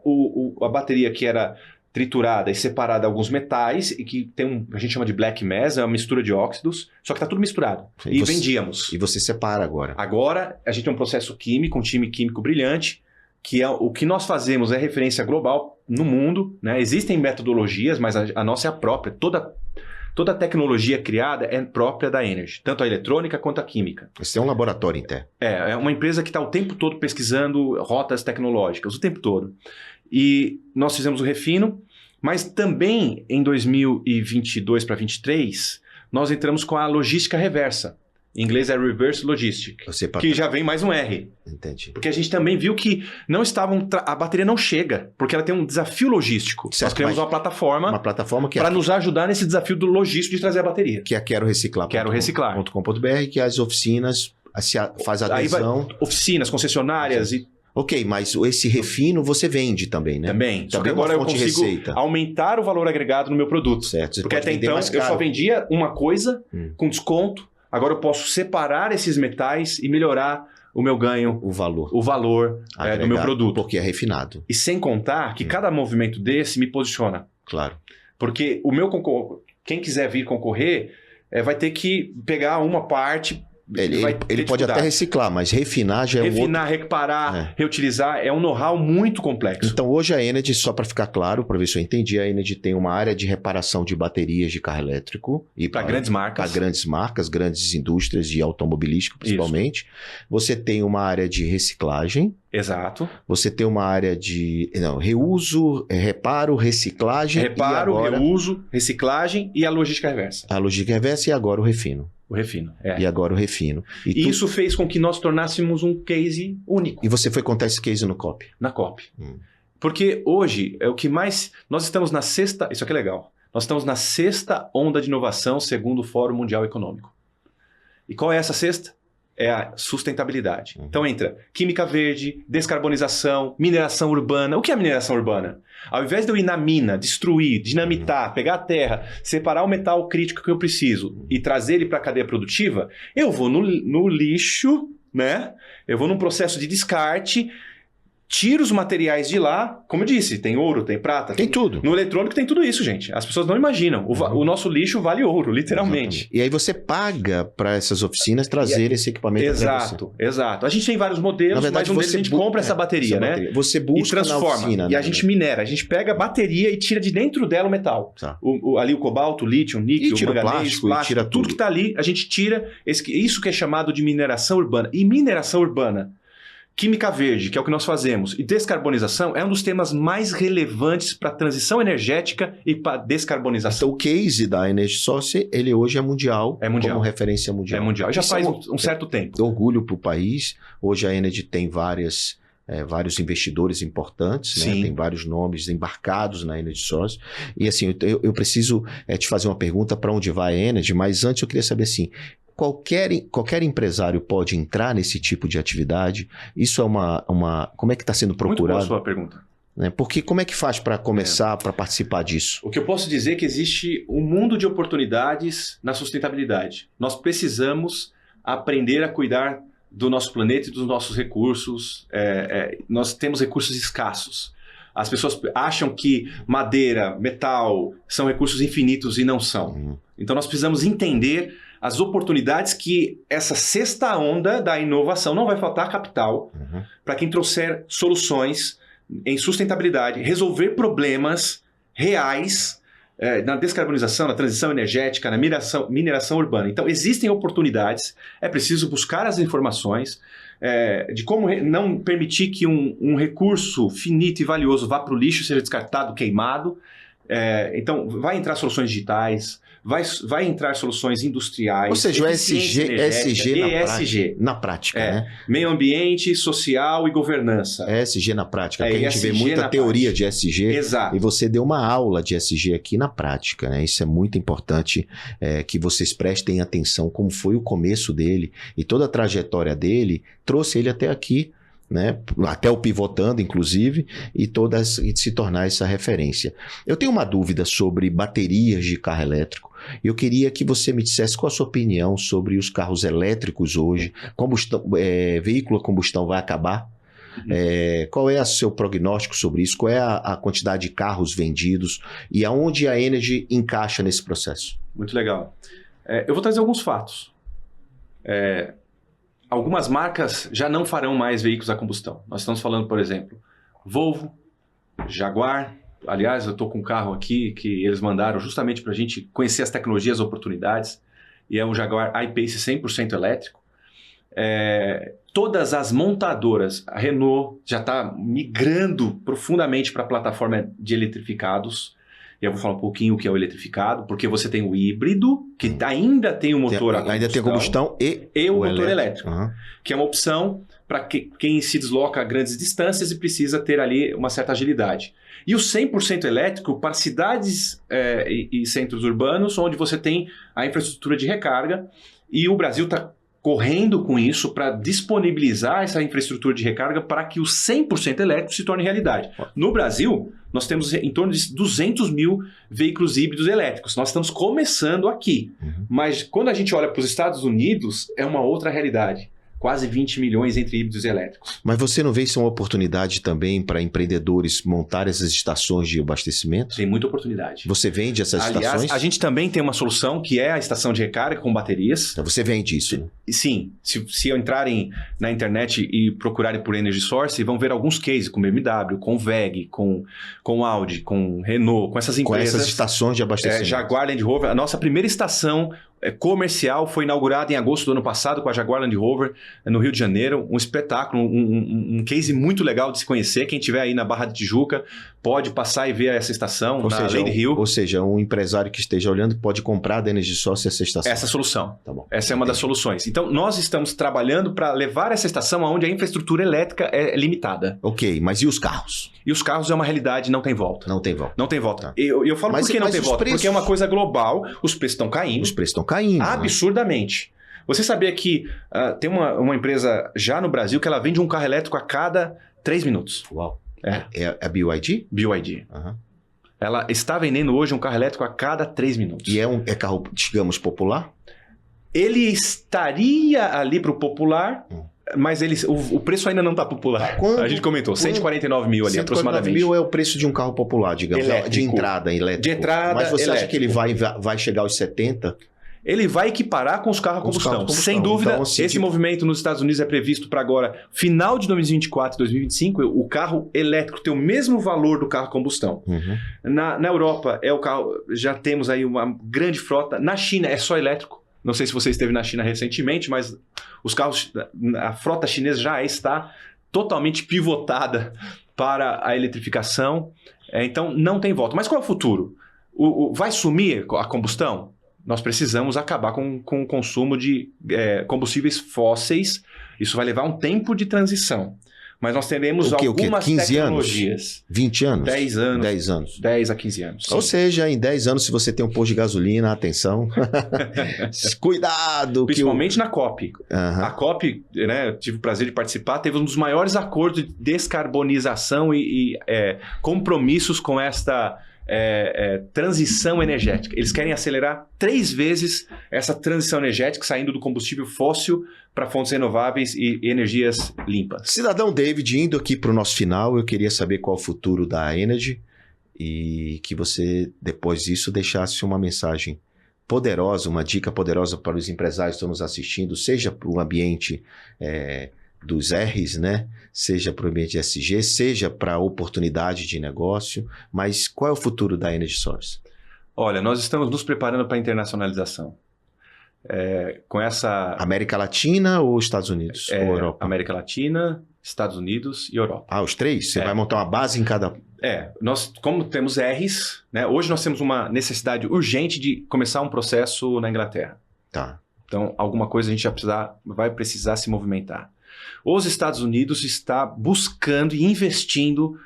a bateria que era triturada e separada alguns metais, e que tem a gente chama de black mass, é uma mistura de óxidos, só que está tudo misturado. E vendíamos. E você separa agora. Agora, a gente tem um processo químico, um time químico brilhante, que é o que nós fazemos é referência global no mundo, né? Existem metodologias, mas a nossa é a própria. Toda a tecnologia criada é própria da Energy, tanto a eletrônica quanto a química. Você é um laboratório interno. É uma empresa que está o tempo todo pesquisando rotas tecnológicas, o tempo todo. E nós fizemos o refino, mas também em 2022 para 2023, nós entramos com a logística reversa. Em inglês é Reverse Logistic, que já vem mais um R. Entendi. Porque a gente também viu que a bateria não chega, porque ela tem um desafio logístico. Certo, nós criamos uma plataforma para nos ajudar nesse desafio do logístico de trazer a bateria. Que é Quero Reciclar. .com.br, que as oficinas faz adesão. Oficinas, concessionárias e... Ok, mas esse refino você vende também, né? Também. Só que agora eu consigo aumentar o valor agregado no meu produto. Certo. Porque até então eu só vendia uma coisa com desconto. Agora eu posso separar esses metais e melhorar o meu ganho. O valor do meu produto. Porque é refinado. E sem contar que cada movimento desse me posiciona. Claro. Porque quem quiser vir concorrer vai ter que pegar uma parte... Ele pode até reciclar, mas refinar já é reparar, reutilizar, é um know-how muito complexo. Então hoje a Energy, só para ficar claro, para ver se eu entendi, a Energy tem uma área de reparação de baterias de carro elétrico. Para grandes marcas. Para grandes marcas, grandes indústrias de automobilístico principalmente. Isso. Você tem uma área de reciclagem. Exato. Você tem uma área de reuso, reparo, reciclagem. Reuso, reciclagem e a logística reversa. A logística reversa e agora o refino. O refino, E agora o refino. E isso fez com que nós tornássemos um case único. E você foi contar esse case no COP? Na COP. Porque hoje, é o que mais... Nós estamos na sexta... Isso aqui é legal. Nós estamos na sexta onda de inovação, segundo o Fórum Mundial Econômico. E qual é essa sexta? É a sustentabilidade. Então entra química verde, descarbonização, mineração urbana. O que é mineração urbana? Ao invés de eu ir na mina, destruir, dinamitar, pegar a terra, separar o metal crítico que eu preciso e trazer ele para a cadeia produtiva, eu vou no lixo, né? Eu vou num processo de descarte, tiro os materiais de lá, como eu disse, tem ouro, tem prata. Tem tudo. No eletrônico tem tudo isso, gente. As pessoas não imaginam. O nosso lixo vale ouro, literalmente. Exatamente. E aí você paga para essas oficinas trazer esse equipamento. Exato. A gente tem vários modelos, verdade, mas a gente compra essa bateria, né? Você busca e transforma. Na oficina, e a gente minera. A gente pega a bateria e tira de dentro dela o metal. Tá. Ali o cobalto, o lítio, o níquel, o manganês, plástico, tira tudo que está ali, a gente tira. Isso que é chamado de mineração urbana. E mineração urbana, química verde, que é o que nós fazemos, e descarbonização é um dos temas mais relevantes para a transição energética e para a descarbonização. Então, o case da Energy Source, ele hoje é mundial. Como referência mundial. É mundial. Já faz um certo tempo. Orgulho para o país. Hoje a Energy tem vários investidores importantes, né? Tem vários nomes embarcados na Energy Source. E assim, eu preciso te fazer uma pergunta para onde vai a Energy, mas antes eu queria saber assim, qualquer empresário pode entrar nesse tipo de atividade? Isso é como é que está sendo procurado? Muito boa a sua pergunta. Porque como é que faz para começar, para participar disso? O que eu posso dizer é que existe um mundo de oportunidades na sustentabilidade. Nós precisamos aprender a cuidar do nosso planeta e dos nossos recursos. Nós temos recursos escassos. As pessoas acham que madeira, metal são recursos infinitos e não são. Então nós precisamos entender as oportunidades que essa sexta onda da inovação, não vai faltar capital para quem trouxer soluções em sustentabilidade, resolver problemas reais na descarbonização, na transição energética, na mineração urbana. Então existem oportunidades, é preciso buscar as informações de como não permitir que um recurso finito e valioso vá para o lixo, seja descartado, queimado. Então, vai entrar soluções digitais, vai entrar soluções industriais. Ou seja, o ESG na prática, né? Meio ambiente, social e governança. ESG na prática, porque a gente vê muita teoria de ESG. Exato. E você deu uma aula de ESG aqui na prática, né? Isso é muito importante que vocês prestem atenção como foi o começo dele e toda a trajetória dele trouxe ele até aqui, né? Até o Pivotando, inclusive, e se tornar essa referência. Eu tenho uma dúvida sobre baterias de carro elétrico. Eu queria que você me dissesse qual a sua opinião sobre os carros elétricos hoje. Veículo a combustão vai acabar? Qual é o seu prognóstico sobre isso? Qual é a quantidade de carros vendidos? E aonde a Energy encaixa nesse processo? Muito legal. Eu vou trazer alguns fatos. Algumas marcas já não farão mais veículos a combustão. Nós estamos falando, por exemplo, Volvo, Jaguar. Aliás, eu estou com um carro aqui que eles mandaram justamente para a gente conhecer as tecnologias e oportunidades. E é um Jaguar I-Pace 100% elétrico. Todas as montadoras, a Renault já está migrando profundamente para a plataforma de eletrificados. E eu vou falar um pouquinho o que é o eletrificado, porque você tem o híbrido, que ainda tem o motor a combustão. Ainda tem a combustão e o motor elétrico. Que é uma opção para quem se desloca a grandes distâncias e precisa ter ali uma certa agilidade. E o 100% elétrico para cidades e centros urbanos, onde você tem a infraestrutura de recarga. E o Brasil está correndo com isso para disponibilizar essa infraestrutura de recarga para que o 100% elétrico se torne realidade. No Brasil, nós temos em torno de 200 mil veículos híbridos elétricos. Nós estamos começando aqui. Mas quando a gente olha para os Estados Unidos, é uma outra realidade. Quase 20 milhões entre híbridos e elétricos. Mas você não vê isso uma oportunidade também para empreendedores montar essas estações de abastecimento? Tem muita oportunidade. Você vende essas estações? Aliás, a gente também tem uma solução que é a estação de recarga com baterias. Então você vende isso, né? Sim. Se entrarem na internet e procurarem por Energy Source, vão ver alguns cases com BMW, com VEG, com Audi, com Renault, com essas empresas. Com essas estações de abastecimento. Jaguar Land Rover. A nossa primeira estação comercial foi inaugurada em agosto do ano passado com a Jaguar Land Rover no Rio de Janeiro. Um espetáculo, um case muito legal de se conhecer. Quem estiver aí na Barra de Tijuca pode passar e ver essa estação na Lady Hill. Ou seja, um empresário que esteja olhando pode comprar da Energy Source essa estação. Essa solução. Tá bom. Essa é uma das soluções. Então, nós estamos trabalhando para levar essa estação aonde a infraestrutura elétrica é limitada. Ok, mas e os carros? E os carros é uma realidade, não tem volta. Não tem volta. Não tem volta. Tá. Eu falo por que não tem volta? Preços... Porque é uma coisa global, os preços estão caindo. Os preços estão caindo. Absurdamente. Né? Você sabia que tem uma empresa já no Brasil que ela vende um carro elétrico a cada 3 minutos. Uau. É a BYD? BYD. Ela está vendendo hoje um carro elétrico a cada 3 minutos. E é carro, digamos, popular? Ele estaria ali para o popular, mas o preço ainda não está popular. A gente comentou, 149 mil ali 149 aproximadamente. 149 mil é o preço de um carro popular, digamos, elétrico. De entrada elétrico. De entrada Mas você elétrico. acha que ele vai chegar aos 70? Ele vai equiparar com os carros a combustão. Sem dúvida, então, esse movimento nos Estados Unidos é previsto para agora, final de 2024, 2025, o carro elétrico tem o mesmo valor do carro a combustão. Na Europa, é o carro, já temos aí uma grande frota. Na China, é só elétrico. Não sei se você esteve na China recentemente, mas os carros, a frota chinesa já está totalmente pivotada para a eletrificação. Então, não tem volta. Mas qual é o futuro? Vai sumir a combustão? Nós precisamos acabar com o consumo de combustíveis fósseis. Isso vai levar um tempo de transição. Mas nós teremos algumas 15 tecnologias. Anos? 20 anos? 10 anos. 10 anos. 10 a 15 anos. Ou seja, em 10 anos, se você tem um posto de gasolina, atenção. Cuidado. Principalmente na COP. A COP, né, eu tive o prazer de participar, teve um dos maiores acordos de descarbonização e compromissos com esta transição energética. Eles querem acelerar 3 vezes essa transição energética, saindo do combustível fóssil para fontes renováveis e energias limpas. Cidadão David, indo aqui para o nosso final, eu queria saber qual é o futuro da Energy e que você, depois disso, deixasse uma mensagem poderosa, uma dica poderosa para os empresários que estão nos assistindo, seja para o ambiente dos R's, né? Seja para o ambiente SG, seja para a oportunidade de negócio, mas qual é o futuro da Energy Source? Olha, nós estamos nos preparando para a internacionalização. Com essa... América Latina ou Estados Unidos? Ou Europa? América Latina, Estados Unidos e Europa. Os 3? Você vai montar uma base em cada... Nós, como temos Rs, né, hoje nós temos uma necessidade urgente de começar um processo na Inglaterra. Tá. Então, alguma coisa a gente vai precisar se movimentar. Os Estados Unidos está buscando e investindo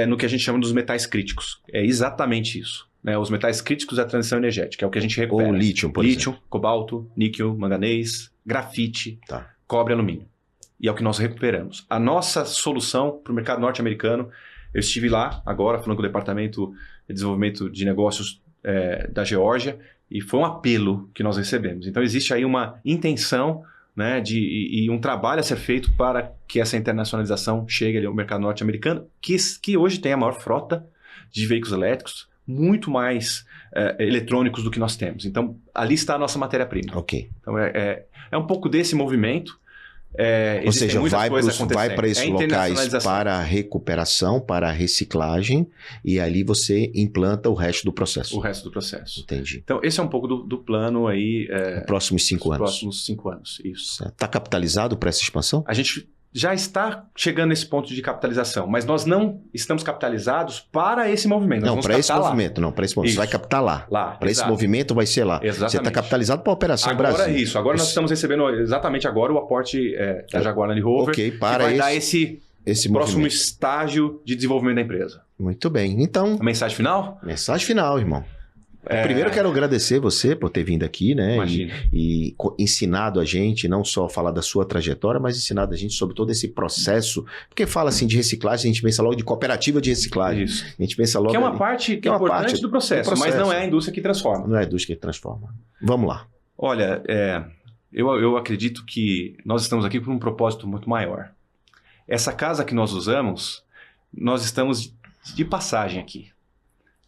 no que a gente chama dos metais críticos. É exatamente isso. Né? Os metais críticos da transição energética, é o que a gente recupera. Ou lítio, por exemplo. Lítio, cobalto, níquel, manganês, grafite, Tá. cobre e alumínio. E é o que nós recuperamos. A nossa solução para o mercado norte-americano, eu estive lá agora falando com o Departamento de Desenvolvimento de Negócios da Geórgia, e foi um apelo que nós recebemos. Então existe aí uma intenção, né, e um trabalho a ser feito para que essa internacionalização chegue ali ao mercado norte-americano, que hoje tem a maior frota de veículos elétricos, muito mais eletrônicos do que nós temos. Então ali está a nossa matéria-prima. Ok. Então é um pouco desse movimento. Ou seja, vai para esses locais internacionalização. para recuperação, para reciclagem, e ali você implanta o resto do processo. O resto do processo. Entendi. Então, esse é um pouco do plano aí. Próximos 5 anos. Próximos 5 anos, isso. Está capitalizado para essa expansão? A gente já está chegando nesse ponto de capitalização, mas nós não estamos capitalizados para esse movimento. Não, para esse movimento. Isso. Você vai captar lá. Para esse movimento vai ser lá. Exatamente. Você está capitalizado para a Operação Brasil. Isso. Agora nós estamos recebendo exatamente agora o aporte da Jaguar Land Rover, que vai dar esse próximo movimento. Estágio de desenvolvimento da empresa. Muito bem. Então, A mensagem final? mensagem final, irmão. Primeiro eu quero agradecer você por ter vindo aqui, né? Imagina. E ensinado a gente, não só falar da sua trajetória, mas ensinado a gente sobre todo esse processo. Porque fala assim de reciclagem, a gente pensa logo de cooperativa de reciclagem. Isso. A gente pensa logo Que é uma ali. parte Que é uma importante parte do processo, mas não é a indústria que transforma. Não é a indústria que transforma. Vamos lá. Olha, eu acredito que nós estamos aqui por um propósito muito maior. Essa casa que nós usamos, nós estamos de passagem aqui.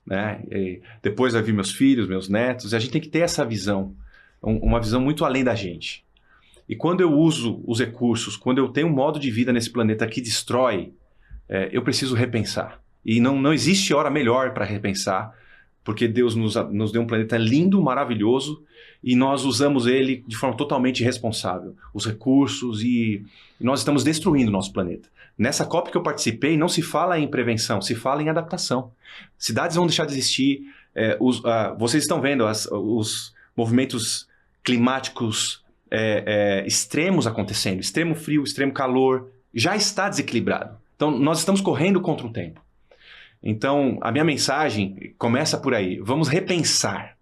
Né? E depois vai vir meus filhos, meus netos, e a gente tem que ter essa visão, uma visão muito além da gente. E quando eu uso os recursos, quando eu tenho um modo de vida nesse planeta que destrói, eu preciso repensar. E não existe hora melhor para repensar, porque Deus nos deu um planeta lindo, maravilhoso, e nós usamos ele de forma totalmente irresponsável. Os recursos e nós estamos destruindo o nosso planeta. Nessa COP que eu participei, não se fala em prevenção, se fala em adaptação. Cidades vão deixar de existir. Vocês estão vendo os movimentos climáticos extremos acontecendo. Extremo frio, extremo calor. Já está desequilibrado. Então, nós estamos correndo contra o tempo. Então, a minha mensagem começa por aí. Vamos repensar.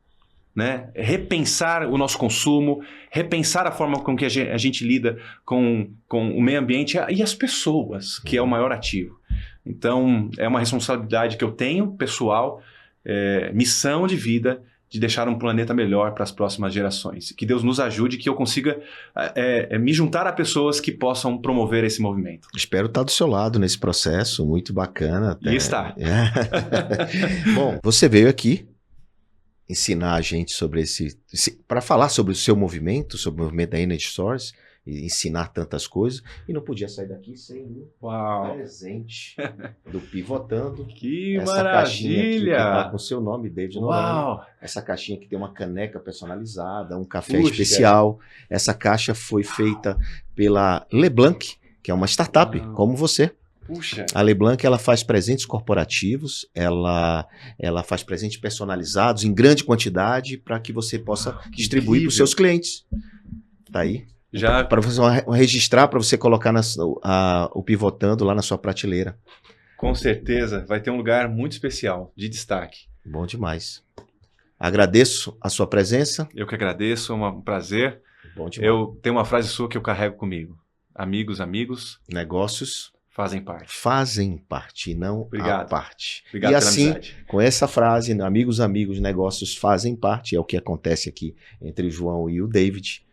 Né? Repensar o nosso consumo, repensar a forma com que a gente lida com o meio ambiente e as pessoas, que é o maior ativo. Então, é uma responsabilidade que eu tenho, pessoal, missão de vida, de deixar um planeta melhor para as próximas gerações. Que Deus nos ajude, que eu consiga me juntar a pessoas que possam promover esse movimento. Espero estar do seu lado nesse processo, muito bacana. Até. E está. Bom, você veio aqui ensinar a gente sobre para falar sobre o seu movimento, sobre o movimento da Energy Source, e ensinar tantas coisas, e não podia sair daqui sem um presente do Pivotando. Que essa maravilha! Caixinha aqui que tá com o seu nome, David Noronha. Uau! Essa caixinha que tem uma caneca personalizada, um café especial. Essa caixa foi feita pela LeBlanc, que é uma startup, como você. Puxa. A LeBlanc, ela faz presentes corporativos, ela faz presentes personalizados em grande quantidade para que você possa distribuir para os seus clientes. Tá aí. Já Para você registrar, para você colocar o Pivotando lá na sua prateleira. Com certeza, vai ter um lugar muito especial, de destaque. Bom demais. Agradeço a sua presença. Eu que agradeço, é um prazer. Bom demais. Eu tenho uma frase sua que eu carrego comigo. Amigos, Negócios fazem parte. fazem parte, não Obrigado. a parte. Obrigado E pela assim, amizade. com essa frase, amigos, negócios fazem parte, é o que acontece aqui entre o João e o David.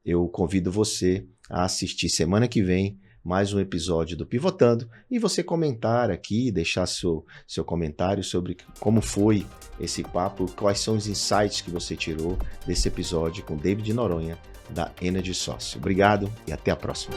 Eu convido você a assistir semana que vem mais um episódio do Pivotando e você comentar aqui, deixar seu comentário sobre como foi esse papo, quais são os insights que você tirou desse episódio com David Noronha da Energy Source. Obrigado e até a próxima.